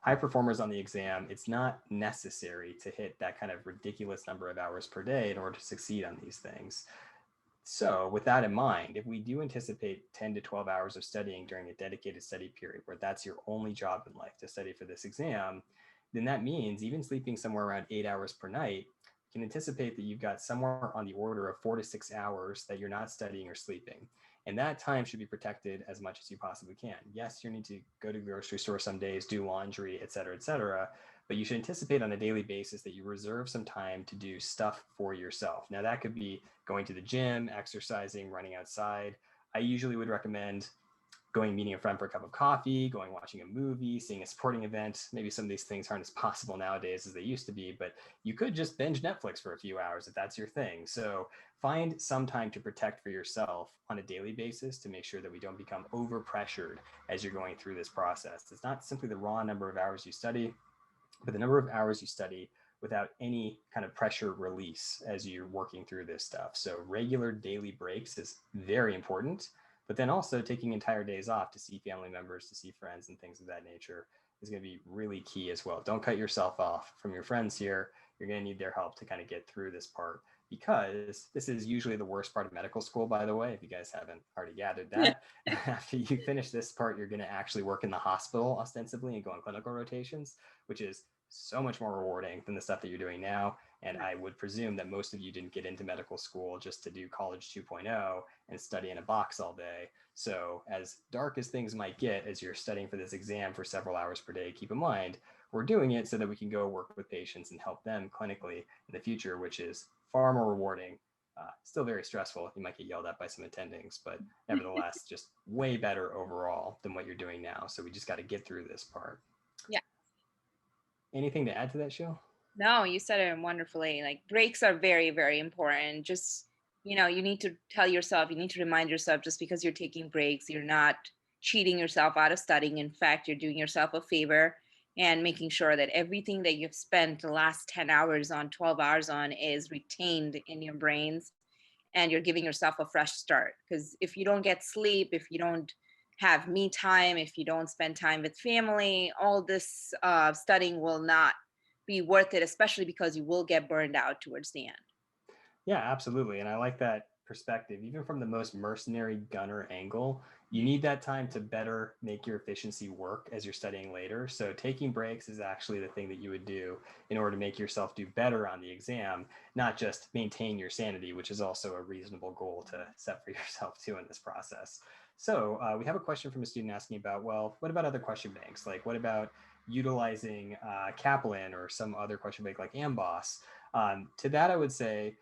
high performers on the exam, it's not necessary to hit that kind of ridiculous number of hours per day in order to succeed on these things. So with that in mind, if we do anticipate 10 to 12 hours of studying during a dedicated study period where that's your only job in life to study for this exam, then that means even sleeping somewhere around 8 hours per night, you can anticipate that you've got somewhere on the order of 4 to 6 hours that you're not studying or sleeping. And that time should be protected as much as you possibly can. Yes, you need to go to the grocery store some days, do laundry, et cetera, but you should anticipate on a daily basis that you reserve some time to do stuff for yourself. Now that could be going to the gym, exercising, running outside. I usually would recommend going meeting a friend for a cup of coffee, going watching a movie, seeing a sporting event. Maybe some of these things aren't as possible nowadays as they used to be, but you could just binge Netflix for a few hours if that's your thing. So find some time to protect for yourself on a daily basis to make sure that we don't become over pressured as you're going through this process. It's not simply the raw number of hours you study, but the number of hours you study without any kind of pressure release as you're working through this stuff. So regular daily breaks is very important, but then also taking entire days off to see family members, to see friends and things of that nature is going to be really key as well. Don't cut yourself off from your friends here. You're going to need their help to kind of get through this part, because this is usually the worst part of medical school, by the way, if you guys haven't already gathered that. After you finish this part, you're going to actually work in the hospital ostensibly and go on clinical rotations, which is so much more rewarding than the stuff that you're doing now. And I would presume that most of you didn't get into medical school just to do college 2.0 and study in a box all day. So as dark as things might get as you're studying for this exam for several hours per day, keep in mind, we're doing it so that we can go work with patients and help them clinically in the future, which is far more rewarding. Still very stressful. You might get yelled at by some attendings, but nevertheless, just way better overall than what you're doing now. So we just got to get through this part. yeah. Anything to add to that, show? No, you said it wonderfully. Like, breaks are very, very important. Just, you need to tell yourself, you need to remind yourself, just because you're taking breaks, you're not cheating yourself out of studying. In fact, you're doing yourself a favor and making sure that everything that you've spent the last 10 hours on, 12 hours on, is retained in your brains, and you're giving yourself a fresh start. Because if you don't get sleep, if you don't have me time, if you don't spend time with family, all this studying will not be worth it, especially because you will get burned out towards the end. Yeah, absolutely. And I like that perspective. Even from the most mercenary gunner angle, you need that time to better make your efficiency work as you're studying later. So taking breaks is actually the thing that you would do in order to make yourself do better on the exam, not just maintain your sanity, which is also a reasonable goal to set for yourself too in this process. So we have a question from a student asking about, well, what about other question banks? Like, what about utilizing Kaplan or some other question bank like Amboss? To that, I would say,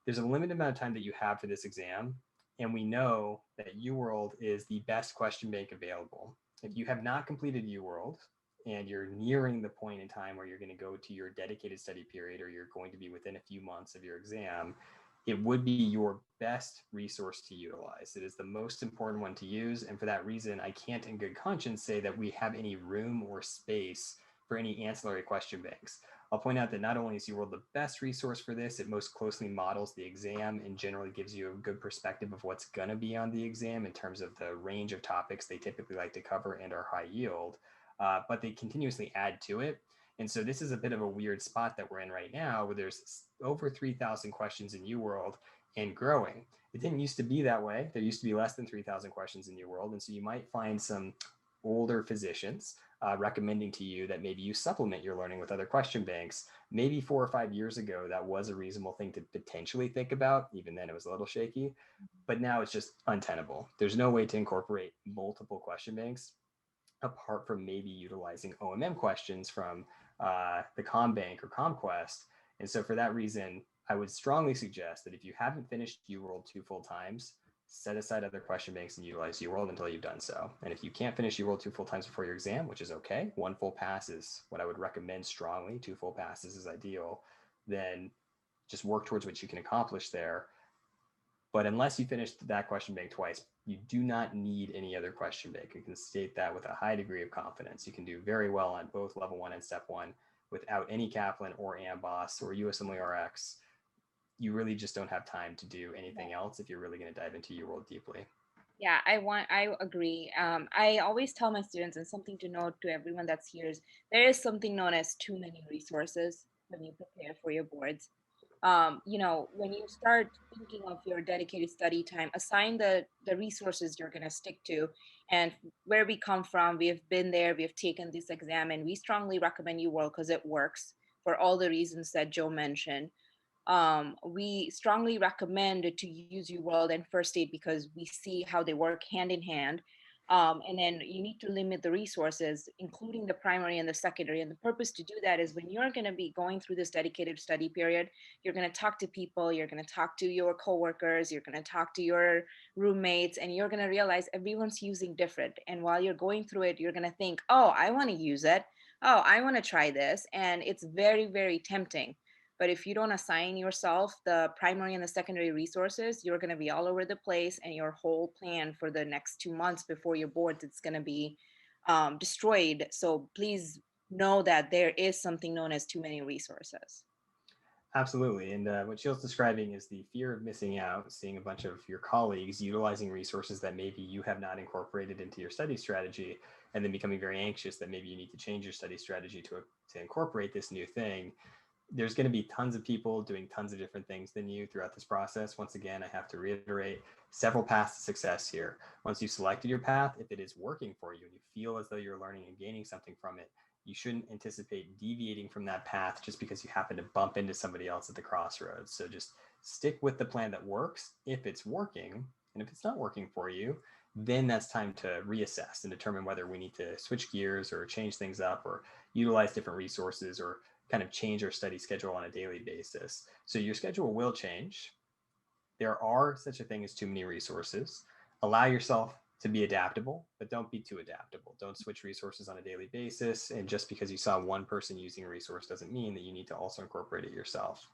there's a limited amount of time that you have for this exam, and we know that UWorld is the best question bank available. If you have not completed UWorld and you're nearing the point in time where you're going to go to your dedicated study period, or you're going to be within a few months of your exam, it would be your best resource to utilize. It is the most important one to use, and for that reason, I can't in good conscience say that we have any room or space for any ancillary question banks. I'll point out that not only is UWorld the best resource for this, it most closely models the exam and generally gives you a good perspective of what's going to be on the exam in terms of the range of topics they typically like to cover and are high yield, but they continuously add to it. And so this is a bit of a weird spot that we're in right now, where there's over 3,000 questions in UWorld and growing. It didn't used to be that way. There used to be less than 3,000 questions in UWorld. And so you might find some older physicians recommending to you that maybe you supplement your learning with other question banks. Maybe 4 or 5 years ago, that was a reasonable thing to potentially think about. Even then, it was a little shaky. But now it's just untenable. There's no way to incorporate multiple question banks apart from maybe utilizing OMM questions from the Qbank or Qquest. And so for that reason, I would strongly suggest that if you haven't finished UWorld 2 full times, set aside other question banks and utilize UWorld until you've done so. And if you can't finish UWorld 2 full times before your exam, which is okay, 1 full pass is what I would recommend strongly, 2 full passes is ideal, then just work towards what you can accomplish there. But unless you finish that question bank twice, you do not need any other question bank. You can state that with a high degree of confidence. You can do very well on both level 1 and step 1 without any Kaplan or AMBOSS or USMLE-RX. You really just don't have time to do anything else if you're really going to dive into UWorld deeply. Yeah, I agree. I always tell my students, and something to note to everyone that's here is there is something known as too many resources when you prepare for your boards. When you start thinking of your dedicated study time, assign the resources you're going to stick to. And where we come from, we have been there, we have taken this exam, and we strongly recommend UWorld because it works for all the reasons that Joe mentioned. We strongly recommend to use UWorld and First Aid because we see how they work hand in hand. And then you need to limit the resources, including the primary and the secondary. And the purpose to do that is when you're going to be going through this dedicated study period, you're going to talk to people, you're going to talk to your coworkers, you're going to talk to your roommates, and you're going to realize everyone's using different. And while you're going through it, you're going to think, oh, I want to use it. Oh, I want to try this. And it's very, very tempting. But if you don't assign yourself the primary and the secondary resources, you're going to be all over the place, and your whole plan for the next 2 months before your boards, it's going to be destroyed. So please know that there is something known as too many resources. Absolutely. And what Shield's describing is the fear of missing out, seeing a bunch of your colleagues utilizing resources that maybe you have not incorporated into your study strategy, and then becoming very anxious that maybe you need to change your study strategy to incorporate this new thing. There's going to be tons of people doing tons of different things than you throughout this process. Once again, I have to reiterate several paths to success here. Once you've selected your path, if it is working for you and you feel as though you're learning and gaining something from it, you shouldn't anticipate deviating from that path just because you happen to bump into somebody else at the crossroads. So just stick with the plan that works if it's working. And if it's not working for you, then that's time to reassess and determine whether we need to switch gears or change things up or utilize different resources or kind of change our study schedule on a daily basis. So your schedule will change. There are such a thing as too many resources. Allow yourself to be adaptable, but don't be too adaptable. Don't switch resources on a daily basis. And just because you saw one person using a resource doesn't mean that you need to also incorporate it yourself.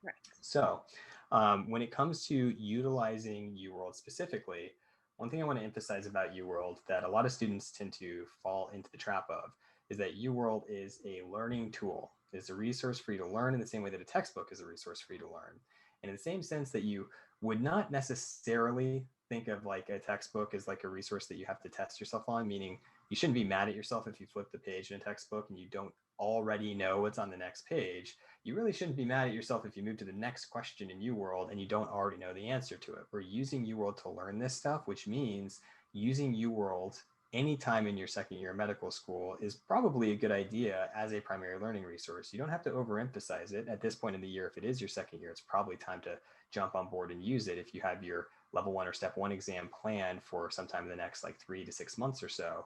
Right. So when it comes to utilizing UWorld specifically, one thing I want to emphasize about UWorld that a lot of students tend to fall into the trap of is that UWorld is a learning tool. It's a resource for you to learn in the same way that a textbook is a resource for you to learn. And in the same sense that you would not necessarily think of like a textbook as like a resource that you have to test yourself on, meaning you shouldn't be mad at yourself if you flip the page in a textbook and you don't already know what's on the next page. You really shouldn't be mad at yourself if you move to the next question in UWorld and you don't already know the answer to it. We're using UWorld to learn this stuff, which means using UWorld anytime in your second year of medical school is probably a good idea as a primary learning resource. You don't have to overemphasize it at this point in the year. If it is your second year, it's probably time to jump on board and use it if you have your level 1 or step 1 exam planned for sometime in the next like 3 to 6 months or so.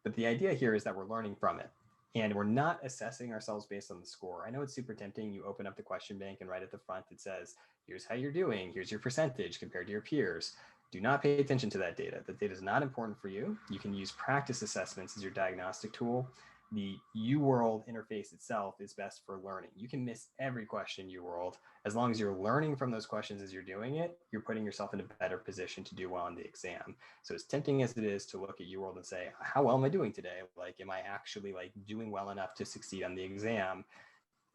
But the idea here is that we're learning from it. And we're not assessing ourselves based on the score. I know it's super tempting. You open up the question bank and right at the front it says, here's how you're doing. Here's your percentage compared to your peers. Do not pay attention to that data. That data is not important for you. You can use practice assessments as your diagnostic tool. The UWorld interface itself is best for learning. You can miss every question in UWorld. As long as you're learning from those questions as you're doing it, you're putting yourself in a better position to do well on the exam. So as tempting as it is to look at UWorld and say, how well am I doing today? Like, am I actually like doing well enough to succeed on the exam?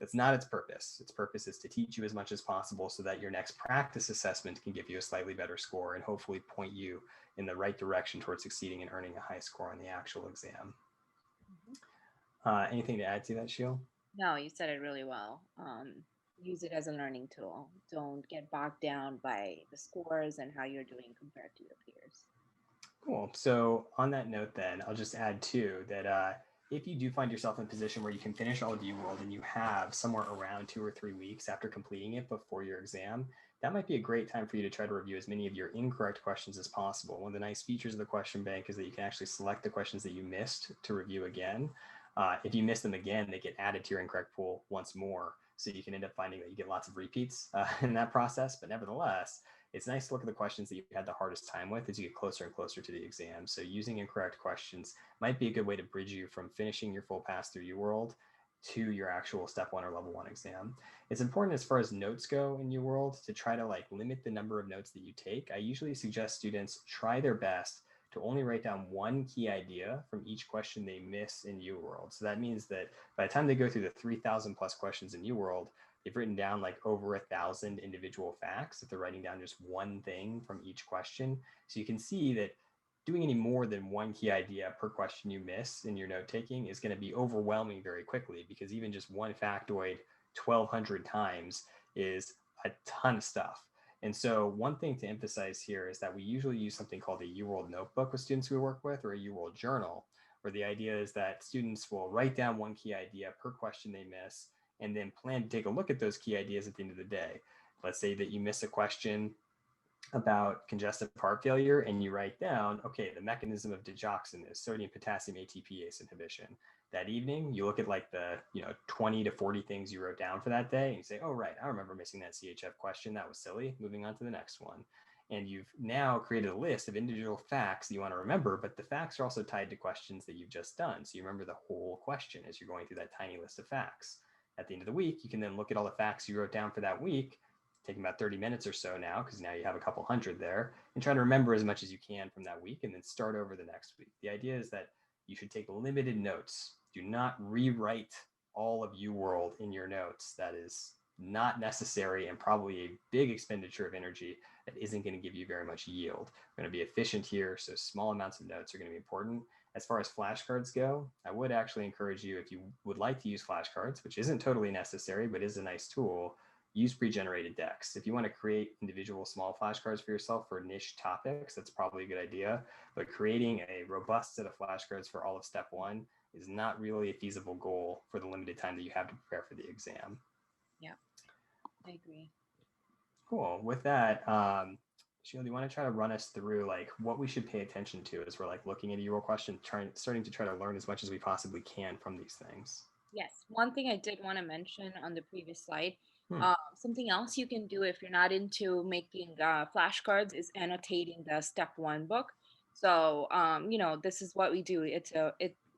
That's not its purpose. Its purpose is to teach you as much as possible so that your next practice assessment can give you a slightly better score and hopefully point you in the right direction towards succeeding and earning a high score on the actual exam. Anything to add to that, Sheil? No, you said it really well. Use it as a learning tool. Don't get bogged down by the scores and how you're doing compared to your peers. Cool. So on that note, then I'll just add too that if you do find yourself in a position where you can finish all of UWorld and you have somewhere around 2 or 3 weeks after completing it before your exam, that might be a great time for you to try to review as many of your incorrect questions as possible. One of the nice features of the question bank is that you can actually select the questions that you missed to review again. If you miss them again, they get added to your incorrect pool once more. So you can end up finding that you get lots of repeats in that process. But nevertheless, it's nice to look at the questions that you had the hardest time with as you get closer and closer to the exam. So using incorrect questions might be a good way to bridge you from finishing your full pass through UWorld to your actual step 1 or level 1 exam. It's important as far as notes go in UWorld to try to limit the number of notes that you take. I usually suggest students try their best to only write down one key idea from each question they miss in UWorld. So that means that by the time they go through the 3,000 plus questions in UWorld, they've written down over 1,000 individual facts if they're writing down just one thing from each question. So you can see that doing any more than one key idea per question you miss in your note taking is going to be overwhelming very quickly, because even just one factoid 1,200 times is a ton of stuff. And so one thing to emphasize here is that we usually use something called a UWorld notebook with students we work with, or a UWorld journal, where the idea is that students will write down one key idea per question they miss and then plan to take a look at those key ideas at the end of the day. Let's say that you miss a question about congestive heart failure and you write down, okay, the mechanism of digoxin is sodium potassium ATPase inhibition. That evening, you look at the 20 to 40 things you wrote down for that day and you say, oh, right, I remember missing that CHF question. That was silly. Moving on to the next one. And you've now created a list of individual facts that you want to remember, but the facts are also tied to questions that you've just done. So you remember the whole question as you're going through that tiny list of facts. At the end of the week, you can then look at all the facts you wrote down for that week, taking about 30 minutes or so now, because now you have a couple hundred there, and try to remember as much as you can from that week and then start over the next week. The idea is that you should take limited notes. Do not rewrite all of UWorld in your notes. That is not necessary and probably a big expenditure of energy that isn't going to give you very much yield. We're going to be efficient here, so small amounts of notes are going to be important. As far as flashcards go, I would actually encourage you, if you would like to use flashcards, which isn't totally necessary, but is a nice tool, use pre-generated decks. If you want to create individual small flashcards for yourself for niche topics, that's probably a good idea. But creating a robust set of flashcards for all of step 1 is not really a feasible goal for the limited time that you have to prepare for the exam. Yeah, I agree. Cool. With that, Sheila, do you want to try to run us through what we should pay attention to as we're looking at a UWorld question, starting to try to learn as much as we possibly can from these things? Yes, one thing I did want to mention on the previous slide, something else you can do if you're not into making flashcards is annotating the step 1 book. So, this is what we do.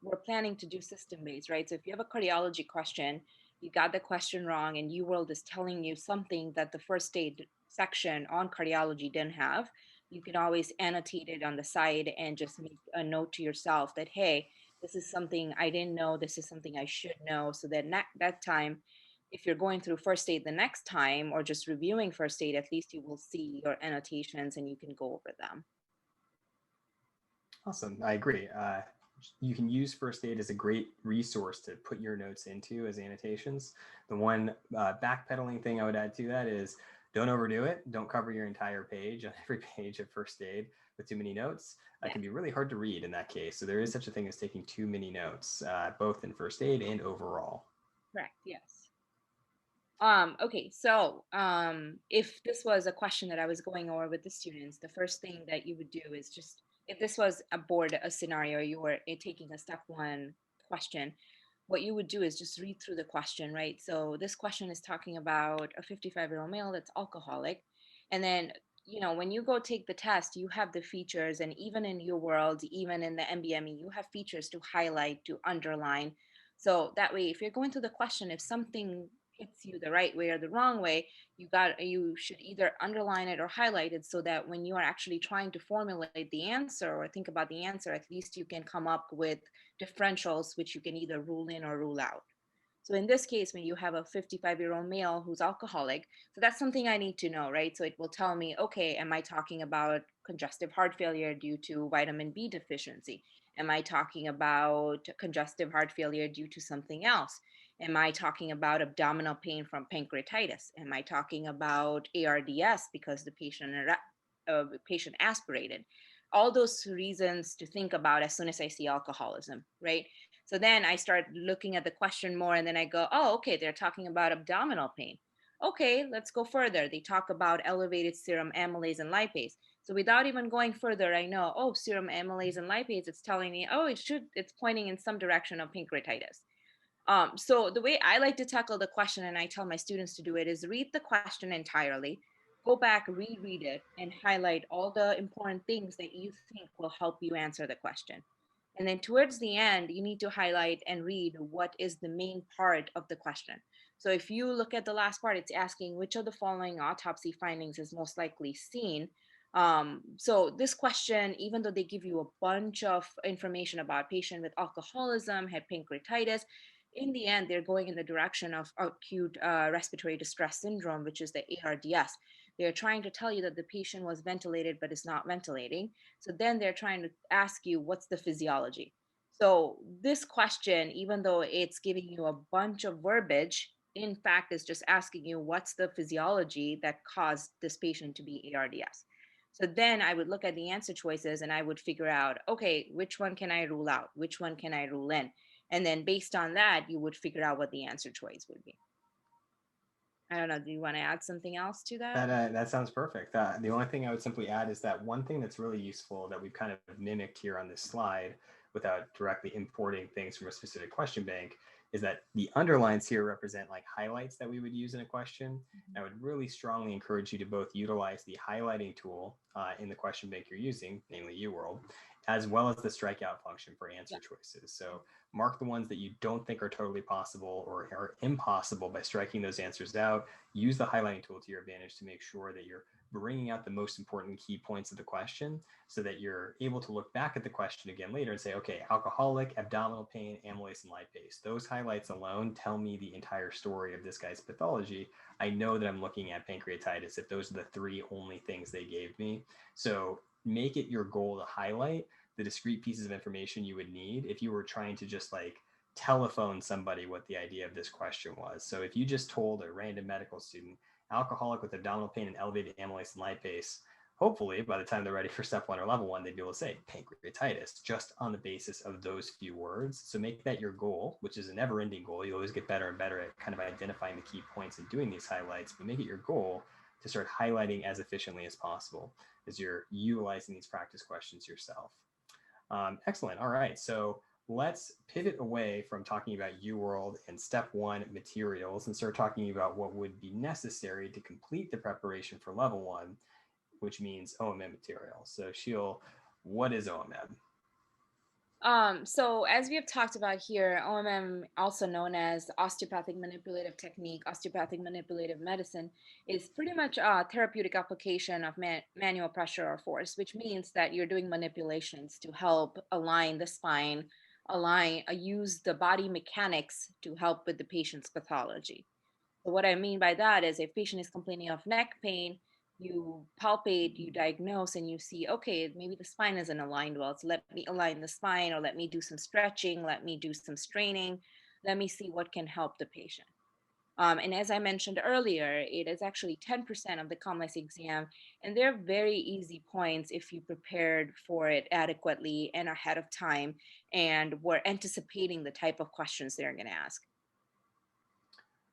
We're planning to do system based, right? So if you have a cardiology question, you got the question wrong, and UWorld is telling you something that the first aid section on cardiology didn't have, you can always annotate it on the side and just make a note to yourself that, hey, this is something I didn't know, this is something I should know, so that that time, if you're going through first aid the next time or just reviewing first aid, at least you will see your annotations and you can go over them. Awesome. I agree. You can use first aid as a great resource to put your notes into as annotations. The one backpedaling thing I would add to that is don't overdo it. Don't cover your entire page on every page of first aid with too many notes. It can be really hard to read in that case. So there is such a thing as taking too many notes, both in first aid and overall. Correct. Yes. Okay, so if this was a question that I was going over with the students, the first thing that you would do is just, if this was a scenario, you were taking a step 1 question, what you would do is just read through the question, right? So this question is talking about a 55-year-old male that's alcoholic. And then, when you go take the test, you have the features, and even in UWorld, even in the MBME, you have features to highlight, to underline. So that way, if you're going through the question, if something hits you the right way or the wrong way, you should either underline it or highlight it, so that when you are actually trying to formulate the answer or think about the answer, at least you can come up with differentials which you can either rule in or rule out. So in this case, when you have a 55-year-old male who's alcoholic, so that's something I need to know, right? So it will tell me, okay, am I talking about congestive heart failure due to vitamin B deficiency? Am I talking about congestive heart failure due to something else? Am I talking about abdominal pain from pancreatitis? Am I talking about ARDS because the patient aspirated? All those reasons to think about as soon as I see alcoholism, right? So then I start looking at the question more, and then I go, oh, okay, they're talking about abdominal pain. Okay, let's go further. They talk about elevated serum amylase and lipase. So without even going further, I know, oh, serum amylase and lipase, it's telling me, oh, it's pointing in some direction of pancreatitis. So the way I like to tackle the question, and I tell my students to do it, is read the question entirely, go back, reread it, and highlight all the important things that you think will help you answer the question. And then towards the end, you need to highlight and read what is the main part of the question. So if you look at the last part, it's asking which of the following autopsy findings is most likely seen. So this question, even though they give you a bunch of information about patient with alcoholism, had pancreatitis, in the end, they're going in the direction of acute respiratory distress syndrome, which is the ARDS. They're trying to tell you that the patient was ventilated but is not ventilating. So then they're trying to ask you, what's the physiology? So this question, even though it's giving you a bunch of verbiage, in fact, is just asking you, what's the physiology that caused this patient to be ARDS? So then I would look at the answer choices and I would figure out, okay, which one can I rule out? Which one can I rule in? And then based on that, you would figure out what the answer choice would be. I don't know. Do you want to add something else to that? That sounds perfect. The only thing I would simply add is that one thing that's really useful that we've kind of mimicked here on this slide without directly importing things from a specific question bank is that the underlines here represent like highlights that we would use in a question. Mhm. I would really strongly encourage you to both utilize the highlighting tool in the question bank you're using, namely UWorld, as well as the strikeout function for answer choices. So mark the ones that you don't think are totally possible or are impossible by striking those answers out. Use the highlighting tool to your advantage to make sure that you're bringing out the most important key points of the question so that you're able to look back at the question again later and say, okay, alcoholic, abdominal pain, amylase, and lipase. Those highlights alone tell me the entire story of this guy's pathology. I know that I'm looking at pancreatitis if those are the three only things they gave me. So make it your goal to highlight the discrete pieces of information you would need if you were trying to just like telephone somebody what the idea of this question was. So if you just told a random medical student, alcoholic with abdominal pain and elevated amylase and lipase, hopefully by the time they're ready for step one or level one, they'd be able to say pancreatitis just on the basis of those few words. So make that your goal, which is a never ending goal. You always get better and better at kind of identifying the key points and doing these highlights, but make it your goal to start highlighting as efficiently as possible as you're utilizing these practice questions yourself. Excellent. All right. So let's pivot away from talking about UWorld and step one materials and start talking about what would be necessary to complete the preparation for level one, which means OMM material. So Sheil, what is OMM? So as we have talked about here, OMM, also known as osteopathic manipulative technique, osteopathic manipulative medicine, is pretty much a therapeutic application of manual pressure or force, which means that you're doing manipulations to help align the spine, use the body mechanics to help with the patient's pathology. So what I mean by that is if patient is complaining of neck pain, you palpate, you diagnose, and you see, okay, maybe the spine isn't aligned well. So let me align the spine, or let me do some stretching, let me do some straining, let me see what can help the patient. And as I mentioned earlier, it is actually 10% of the complex exam, and they're very easy points if you prepared for it adequately and ahead of time, and were anticipating the type of questions they're going to ask.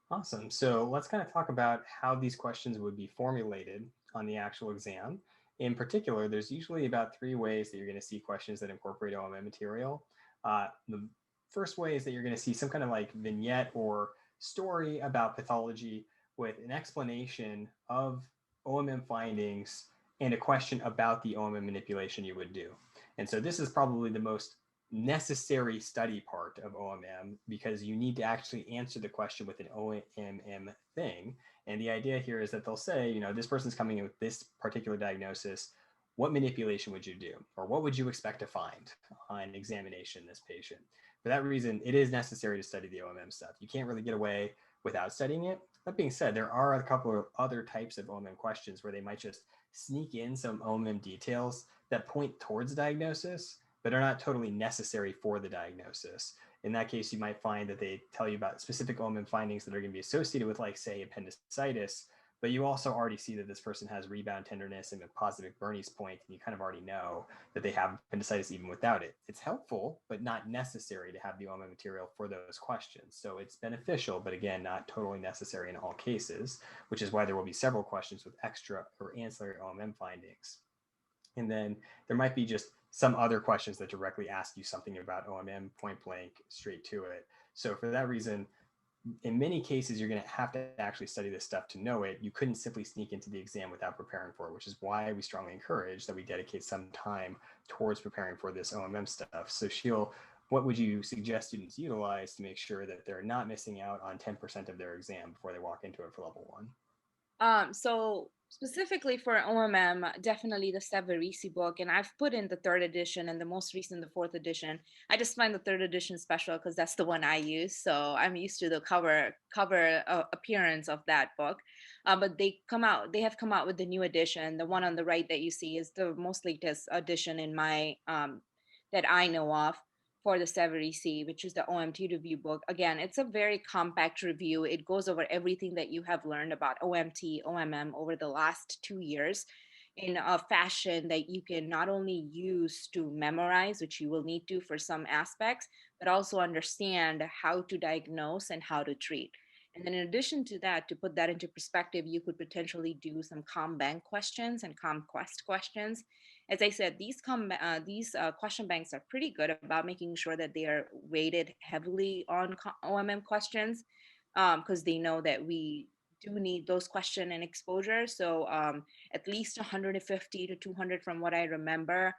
Awesome. So let's kind of talk about how these questions would be formulated on the actual exam. In particular, there's usually about three ways that you're going to see questions that incorporate OMM material. The first way is that you're going to see some kind of like vignette or story about pathology with an explanation of OMM findings and a question about the OMM manipulation you would do. And so this is probably the most necessary study part of OMM because you need to actually answer the question with an OMM thing. And the idea here is that they'll say, you know, this person's coming in with this particular diagnosis. What manipulation would you do? Or what would you expect to find on examination in this patient? For that reason, it is necessary to study the OMM stuff. You can't really get away without studying it. That being said, there are a couple of other types of OMM questions where they might just sneak in some OMM details that point towards diagnosis, but are not totally necessary for the diagnosis. In that case, you might find that they tell you about specific OMM findings that are going to be associated with, like, say, appendicitis, but you also already see that this person has rebound tenderness and a positive Bernese point, and you kind of already know that they have appendicitis even without it. It's helpful, but not necessary to have the OMM material for those questions. So it's beneficial, but again, not totally necessary in all cases, which is why there will be several questions with extra or ancillary OMM findings. And then there might be just some other questions that directly ask you something about OMM point blank straight to it. So for that reason, in many cases, you're going to have to actually study this stuff to know it. You couldn't simply sneak into the exam without preparing for it, which is why we strongly encourage that we dedicate some time towards preparing for this OMM stuff. So Sheil, what would you suggest students utilize to make sure that they're not missing out on 10% of their exam before they walk into it for level 1? So specifically for OMM, definitely the Severisi book, and I've put in the third edition and the most recent, the fourth edition. I just find the third edition special because that's the one I use. So I'm used to the cover appearance of that book. But they have come out with the new edition. The one on the right that you see is the most latest edition in my that I know of for the Severisi, which is the OMT review book. Again, it's a very compact review. It goes over everything that you have learned about OMT, OMM over the last 2 years in a fashion that you can not only use to memorize, which you will need to for some aspects, but also understand how to diagnose and how to treat. And then in addition to that, to put that into perspective, you could potentially do some Qbank questions and QuEst questions. As I said, these question banks are pretty good about making sure that they are weighted heavily on OMM questions because they know that we do need those question and exposure. So at least 150 to 200 from what I remember.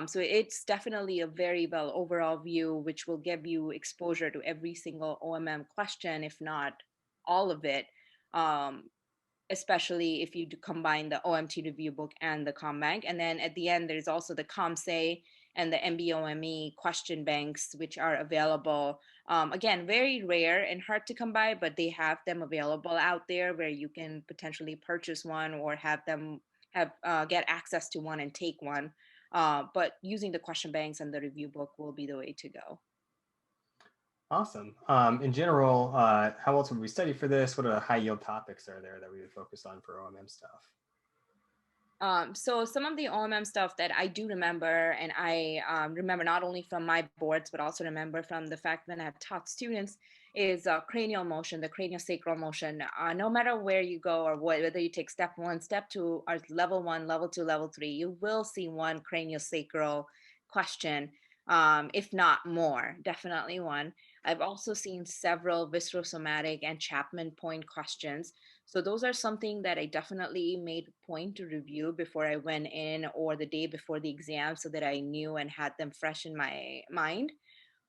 So it's definitely a very well overall view, which will give you exposure to every single OMM question, if not all of it. Especially if you combine the OMT review book and the Qbank. And then at the end, there's also the ComSay and the MBOME question banks, which are available. Again, very rare and hard to come by, but they have them available out there where you can potentially purchase one or have them get access to one and take one. But using the question banks and the review book will be the way to go. Awesome. In general, how else would we study for this? What are the high yield topics are there that we would focus on for OMM stuff? So some of the OMM stuff that I do remember, and I remember not only from my boards, but also remember from the fact that I've taught students, is cranial motion, the craniosacral motion. No matter where you go or whether you take step 1, step 2, or level 1, level 2, level 3, you will see one craniosacral question, if not more, definitely one. I've also seen several viscerosomatic and Chapman point questions. So those are something that I definitely made a point to review before I went in or the day before the exam so that I knew and had them fresh in my mind.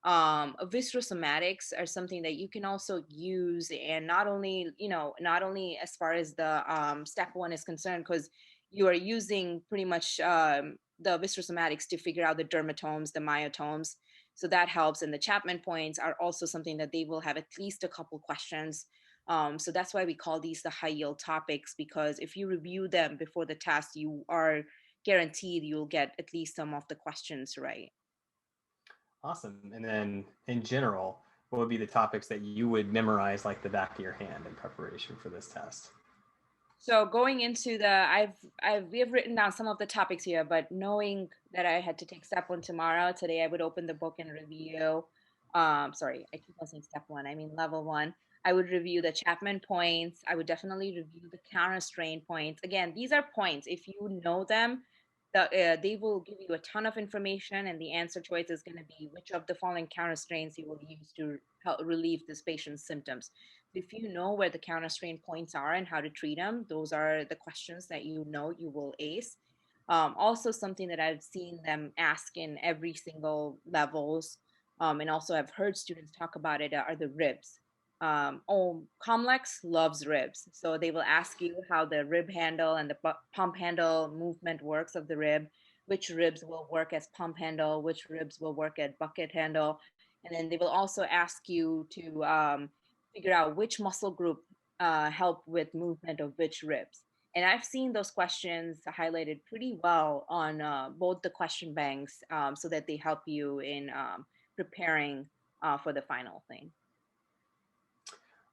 Viscerosomatics are something that you can also use, and not only, not only as far as the step 1 is concerned, because you are using pretty much the viscerosomatics to figure out the dermatomes, the myotomes. So that helps. And the Chapman points are also something that they will have at least a couple questions. So that's why we call these the high yield topics, because if you review them before the test, you are guaranteed you'll get at least some of the questions right. Awesome. And then in general, what would be the topics that you would memorize like the back of your hand in preparation for this test? So going into we have written down some of the topics here, but knowing that I had to take step 1 tomorrow, today I would open the book and review. Sorry, I keep on saying step 1. I mean level 1. I would review the Chapman points. I would definitely review the counter strain points. Again, these are points. If you know them, they will give you a ton of information, and the answer choice is going to be which of the following counter strains you will use to help relieve this patient's symptoms. If you know where the counter strain points are and how to treat them, those are the questions that you know you will ace. Also, something that I've seen them ask in every single levels, and also I've heard students talk about it, are the ribs. Comlex loves ribs, so they will ask you how the rib handle and the pump handle movement works of the rib, which ribs will work as pump handle, which ribs will work at bucket handle. And then they will also ask you to figure out which muscle group help with movement of which ribs. And I've seen those questions highlighted pretty well on both the question banks, so that they help you in preparing for the final thing.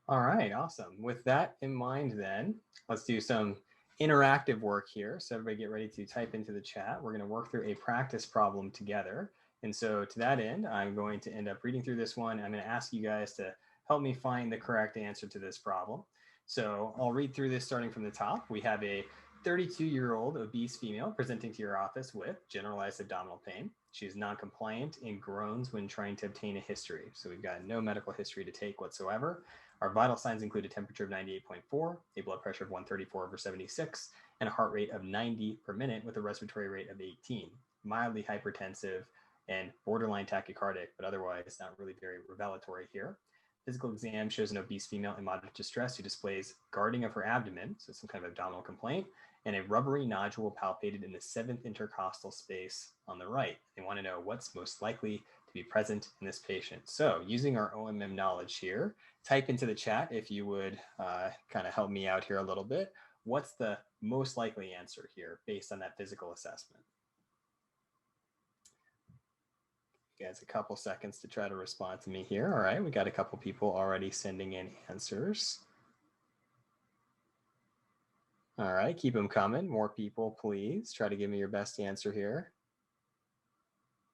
All right, awesome. With that in mind, then let's do some interactive work here. So everybody get ready to type into the chat. We're going to work through a practice problem together. And so to that end, I'm going to end up reading through this one. I'm going to ask you guys to help me find the correct answer to this problem. So I'll read through this starting from the top. We have a 32-year-old obese female presenting to your office with generalized abdominal pain. She's non-compliant and groans when trying to obtain a history. So we've got no medical history to take whatsoever. Our vital signs include a temperature of 98.4, a blood pressure of 134/76, and a heart rate of 90 per minute with a respiratory rate of 18. Mildly hypertensive and borderline tachycardic, but otherwise not really very revelatory here. Physical exam shows an obese female in moderate distress who displays guarding of her abdomen, so some kind of abdominal complaint, and a rubbery nodule palpated in the 7th intercostal space on the right. They want to know what's most likely to be present in this patient. So using our OMM knowledge here, type into the chat if you would kind of help me out here a little bit. What's the most likely answer here based on that physical assessment? You guys a couple seconds to try to respond to me here. All right, we got a couple people already sending in answers. All right, keep them coming. More people, please. Try to give me your best answer here.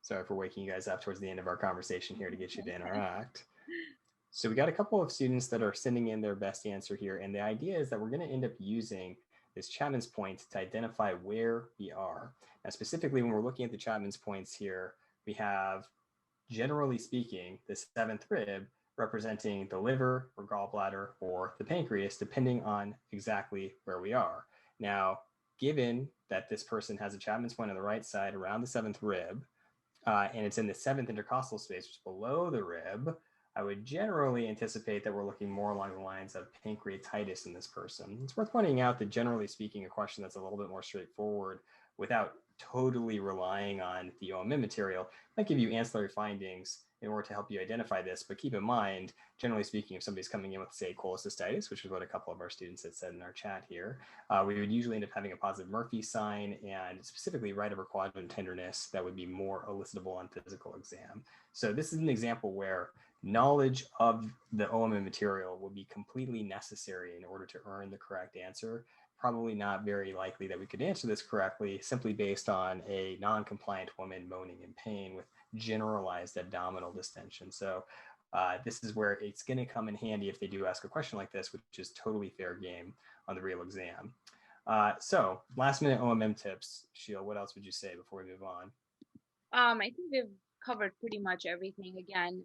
Sorry for waking you guys up towards the end of our conversation here to get you to interact. So we got a couple of students that are sending in their best answer here. And the idea is that we're going to end up using this Chapman's point to identify where we are. Now, specifically, when we're looking at the Chapman's points here, we have, generally speaking, the 7th rib representing the liver or gallbladder or the pancreas, depending on exactly where we are. Now, given that this person has a Chapman's point on the right side around the 7th rib, and it's in the 7th intercostal space, which is below the rib, I would generally anticipate that we're looking more along the lines of pancreatitis in this person. It's worth pointing out that, generally speaking, a question that's a little bit more straightforward without totally relying on the OMM material might give you ancillary findings in order to help you identify this. But keep in mind, generally speaking, if somebody's coming in with, say, cholecystitis, which is what a couple of our students had said in our chat here, we would usually end up having a positive Murphy sign, and specifically right upper quadrant tenderness that would be more elicitable on physical exam. So this is an example where knowledge of the OMM material will be completely necessary in order to earn the correct answer. Probably not very likely that we could answer this correctly simply based on a non-compliant woman moaning in pain with generalized abdominal distension. So this is where it's going to come in handy if they do ask a question like this, which is totally fair game on the real exam. So last minute OMM tips. Sheila, what else would you say before we move on? I think we've covered pretty much everything. Again,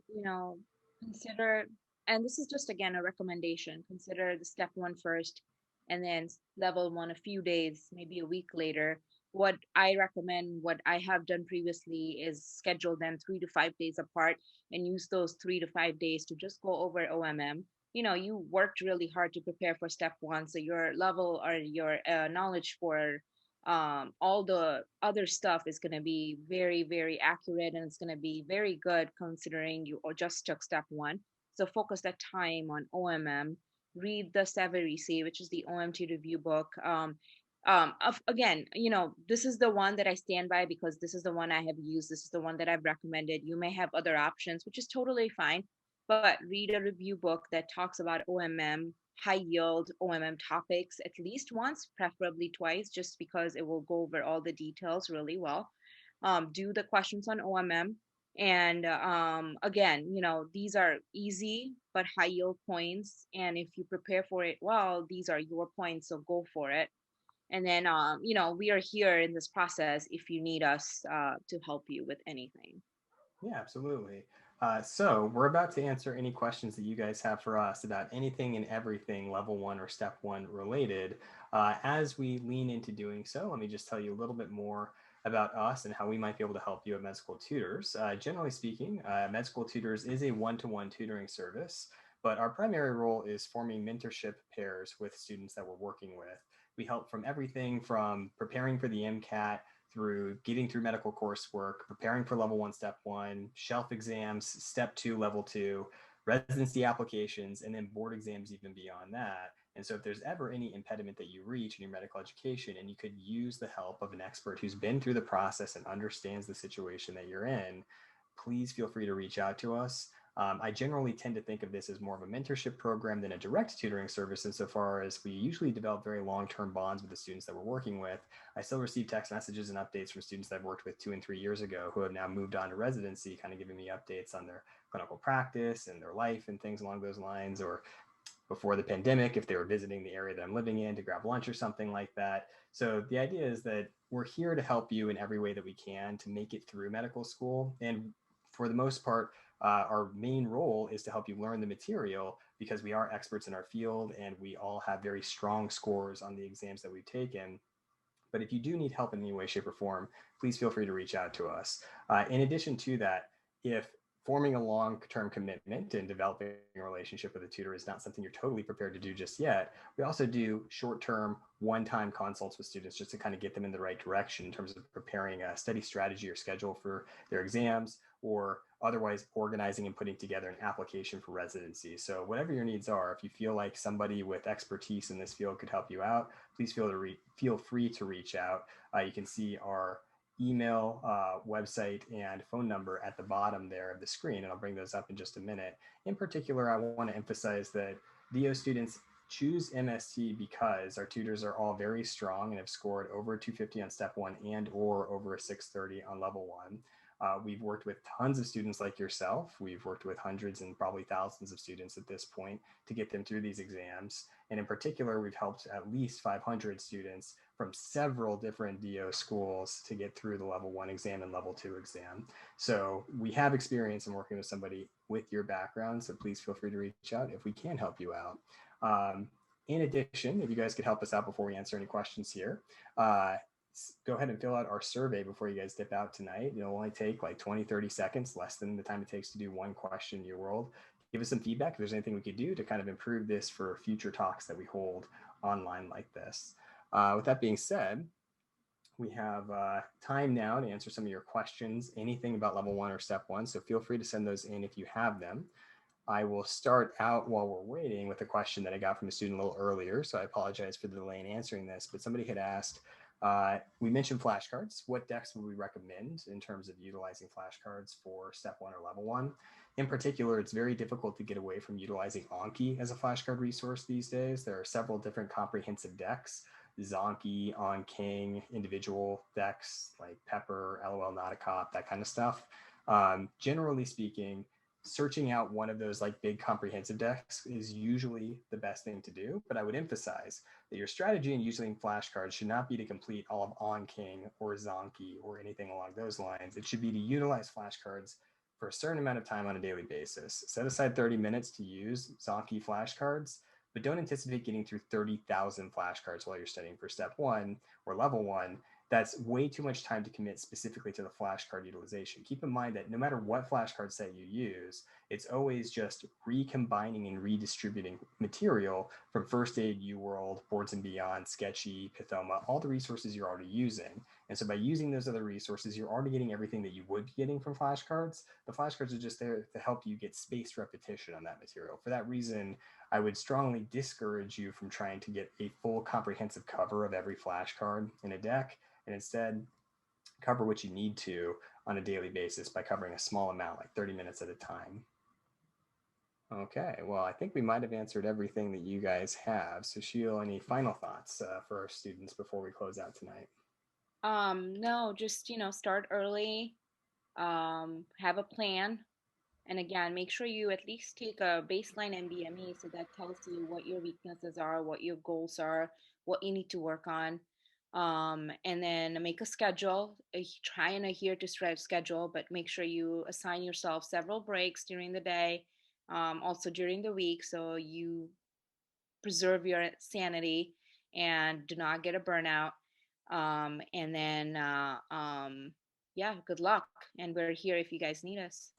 consider, and this is just again a recommendation, consider the step one first, and then level one a few days, maybe a week later. What I recommend, what I have done previously, is schedule them 3 to 5 days apart and use those 3 to 5 days to just go over OMM. You worked really hard to prepare for step one, so your level or your knowledge for all the other stuff is going to be very, very accurate, and it's going to be very good considering you or just took step one. So focus that time on OMM. Read the Severisi, which is the OMT review book. Again, this is the one that I stand by because this is the one I have used. This is the one that I've recommended. You may have other options, which is totally fine, but read a review book that talks about OMM, high yield OMM topics at least once, preferably twice, just because it will go over all the details really well. Do the questions on OMM. And again, these are easy but high yield points. And if you prepare for it well, these are your points. So go for it. And then, we are here in this process if you need us to help you with anything. Yeah, absolutely. So we're about to answer any questions that you guys have for us about anything and everything level one or step one related. As we lean into doing so, let me just tell you a little bit more about us and how we might be able to help you at Med School Tutors. Generally speaking, Med School Tutors is a one-to-one tutoring service, but our primary role is forming mentorship pairs with students that we're working with. We help from everything from preparing for the MCAT through getting through medical coursework, preparing for level 1, step 1, shelf exams, step 2, level 2, residency applications, and then board exams even beyond that. And so if there's ever any impediment that you reach in your medical education and you could use the help of an expert who's been through the process and understands the situation that you're in, please feel free to reach out to us. I generally tend to think of this as more of a mentorship program than a direct tutoring service insofar as we usually develop very long-term bonds with the students that we're working with. I still receive text messages and updates from students that I've worked with 2 and 3 years ago who have now moved on to residency, kind of giving me updates on their clinical practice and their life and things along those lines, or before the pandemic, if they were visiting the area that I'm living in to grab lunch or something like that. So the idea is that we're here to help you in every way that we can to make it through medical school. And for the most part, our main role is to help you learn the material because we are experts in our field and we all have very strong scores on the exams that we've taken. But if you do need help in any way, shape, or form, please feel free to reach out to us. In addition to that, if forming a long-term commitment and developing a relationship with a tutor is not something you're totally prepared to do just yet, we also do short-term, one-time consults with students just to kind of get them in the right direction in terms of preparing a study strategy or schedule for their exams, or otherwise organizing and putting together an application for residency. So whatever your needs are, if you feel like somebody with expertise in this field could help you out, please feel free to reach out. You can see our email, website, and phone number at the bottom there of the screen, and I'll bring those up in just a minute. In particular, I want to emphasize that VO students choose MST because our tutors are all very strong and have scored over 250 on step 1 and or over a 630 on level 1. We've worked with tons of students like yourself. We've worked with hundreds and probably thousands of students at this point to get them through these exams. And in particular, we've helped at least 500 students from several different DO schools to get through the level 1 exam and level 2 exam. So we have experience in working with somebody with your background, so please feel free to reach out if we can help you out. In addition, if you guys could help us out before we answer any questions here, go ahead and fill out our survey before you guys dip out tonight. It'll only take like 20, 30 seconds, less than the time it takes to do one question in UWorld. Give us some feedback if there's anything we could do to kind of improve this for future talks that we hold online like this. With that being said, we have time now to answer some of your questions, anything about level 1 or step 1. So feel free to send those in if you have them. I will start out while we're waiting with a question that I got from a student a little earlier. So I apologize for the delay in answering this, but somebody had asked, we mentioned flashcards. What decks would we recommend in terms of utilizing flashcards for step 1 or level 1? In particular, it's very difficult to get away from utilizing Anki as a flashcard resource these days. There are several different comprehensive decks, Zonky, On King, individual decks like Pepper, LOL Nauticop, that kind of stuff. Generally speaking, searching out one of those like big comprehensive decks is usually the best thing to do, but I would emphasize that your strategy in using flashcards should not be to complete all of On King or Zonky or anything along those lines. It should be to utilize flashcards for a certain amount of time on a daily basis. Set aside 30 minutes to use Zonky flashcards, but don't anticipate getting through 30,000 flashcards while you're studying for step 1 or level 1. That's way too much time to commit specifically to the flashcard utilization. Keep in mind that no matter what flashcard set you use, it's always just recombining and redistributing material from First Aid, UWorld, Boards and Beyond, Sketchy, Pithoma, all the resources you're already using. And so by using those other resources, you're already getting everything that you would be getting from flashcards. The flashcards are just there to help you get spaced repetition on that material. For that reason, I would strongly discourage you from trying to get a full comprehensive cover of every flashcard in a deck, and instead cover what you need to on a daily basis by covering a small amount, like 30 minutes at a time. Okay, well, I think we might have answered everything that you guys have. So Sheil, any final thoughts for our students before we close out tonight? No, just, start early, have a plan. And again, make sure you at least take a baseline MBME so that tells you what your weaknesses are, what your goals are, what you need to work on. And then make a schedule. Try and adhere to schedule, but make sure you assign yourself several breaks during the day, also during the week, so you preserve your sanity and do not get a burnout. And then, yeah, good luck. And we're here if you guys need us.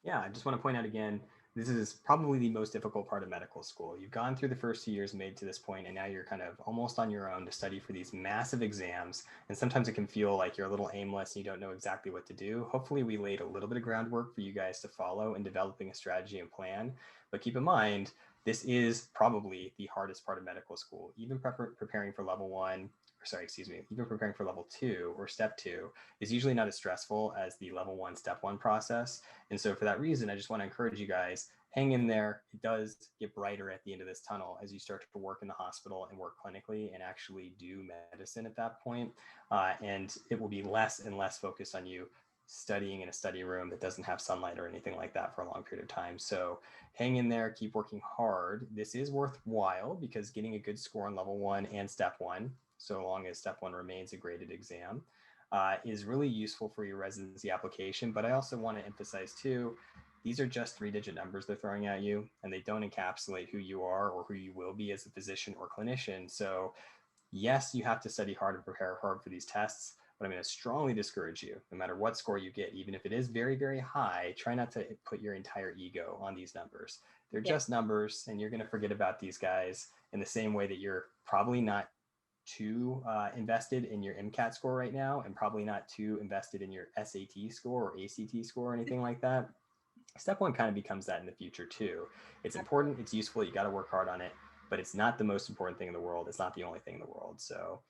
Yeah, I just want to point out again, this is probably the most difficult part of medical school. You've gone through the first 2 years made to this point, and now you're kind of almost on your own to study for these massive exams. And sometimes it can feel like you're a little aimless and you don't know exactly what to do. Hopefully we laid a little bit of groundwork for you guys to follow in developing a strategy and plan. But keep in mind, this is probably the hardest part of medical school. Even preparing for level 1, or sorry, excuse me, even preparing for level 2 or step 2 is usually not as stressful as the level 1, step 1 process. And so for that reason, I just want to encourage you guys, hang in there. It does get brighter at the end of this tunnel as you start to work in the hospital and work clinically and actually do medicine at that point. And it will be less and less focused on you studying in a study room that doesn't have sunlight or anything like that for a long period of time. So hang in there, keep working hard. This is worthwhile because getting a good score on level 1 and step 1, so long as step 1 remains a graded exam, is really useful for your residency application. But I also want to emphasize too, these are just 3-digit numbers they're throwing at you, and they don't encapsulate who you are or who you will be as a physician or clinician. So yes, you have to study hard and prepare hard for these tests, but I'm going to strongly discourage you, no matter what score you get, even if it is very, very high, try not to put your entire ego on these numbers. They're just numbers, and you're going to forget about these guys in the same way that you're probably not too invested in your MCAT score right now, and probably not too invested in your SAT score or ACT score or anything like that. Step 1 kind of becomes that in the future too. It's important, it's useful, you got to work hard on it, but it's not the most important thing in the world. It's not the only thing in the world. So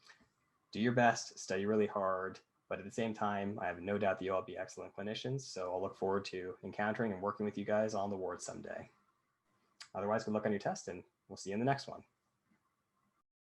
do your best, study really hard, but at the same time, I have no doubt that you'll all be excellent clinicians. So I'll look forward to encountering and working with you guys on the ward someday. Otherwise, good luck on your test, and we'll see you in the next one.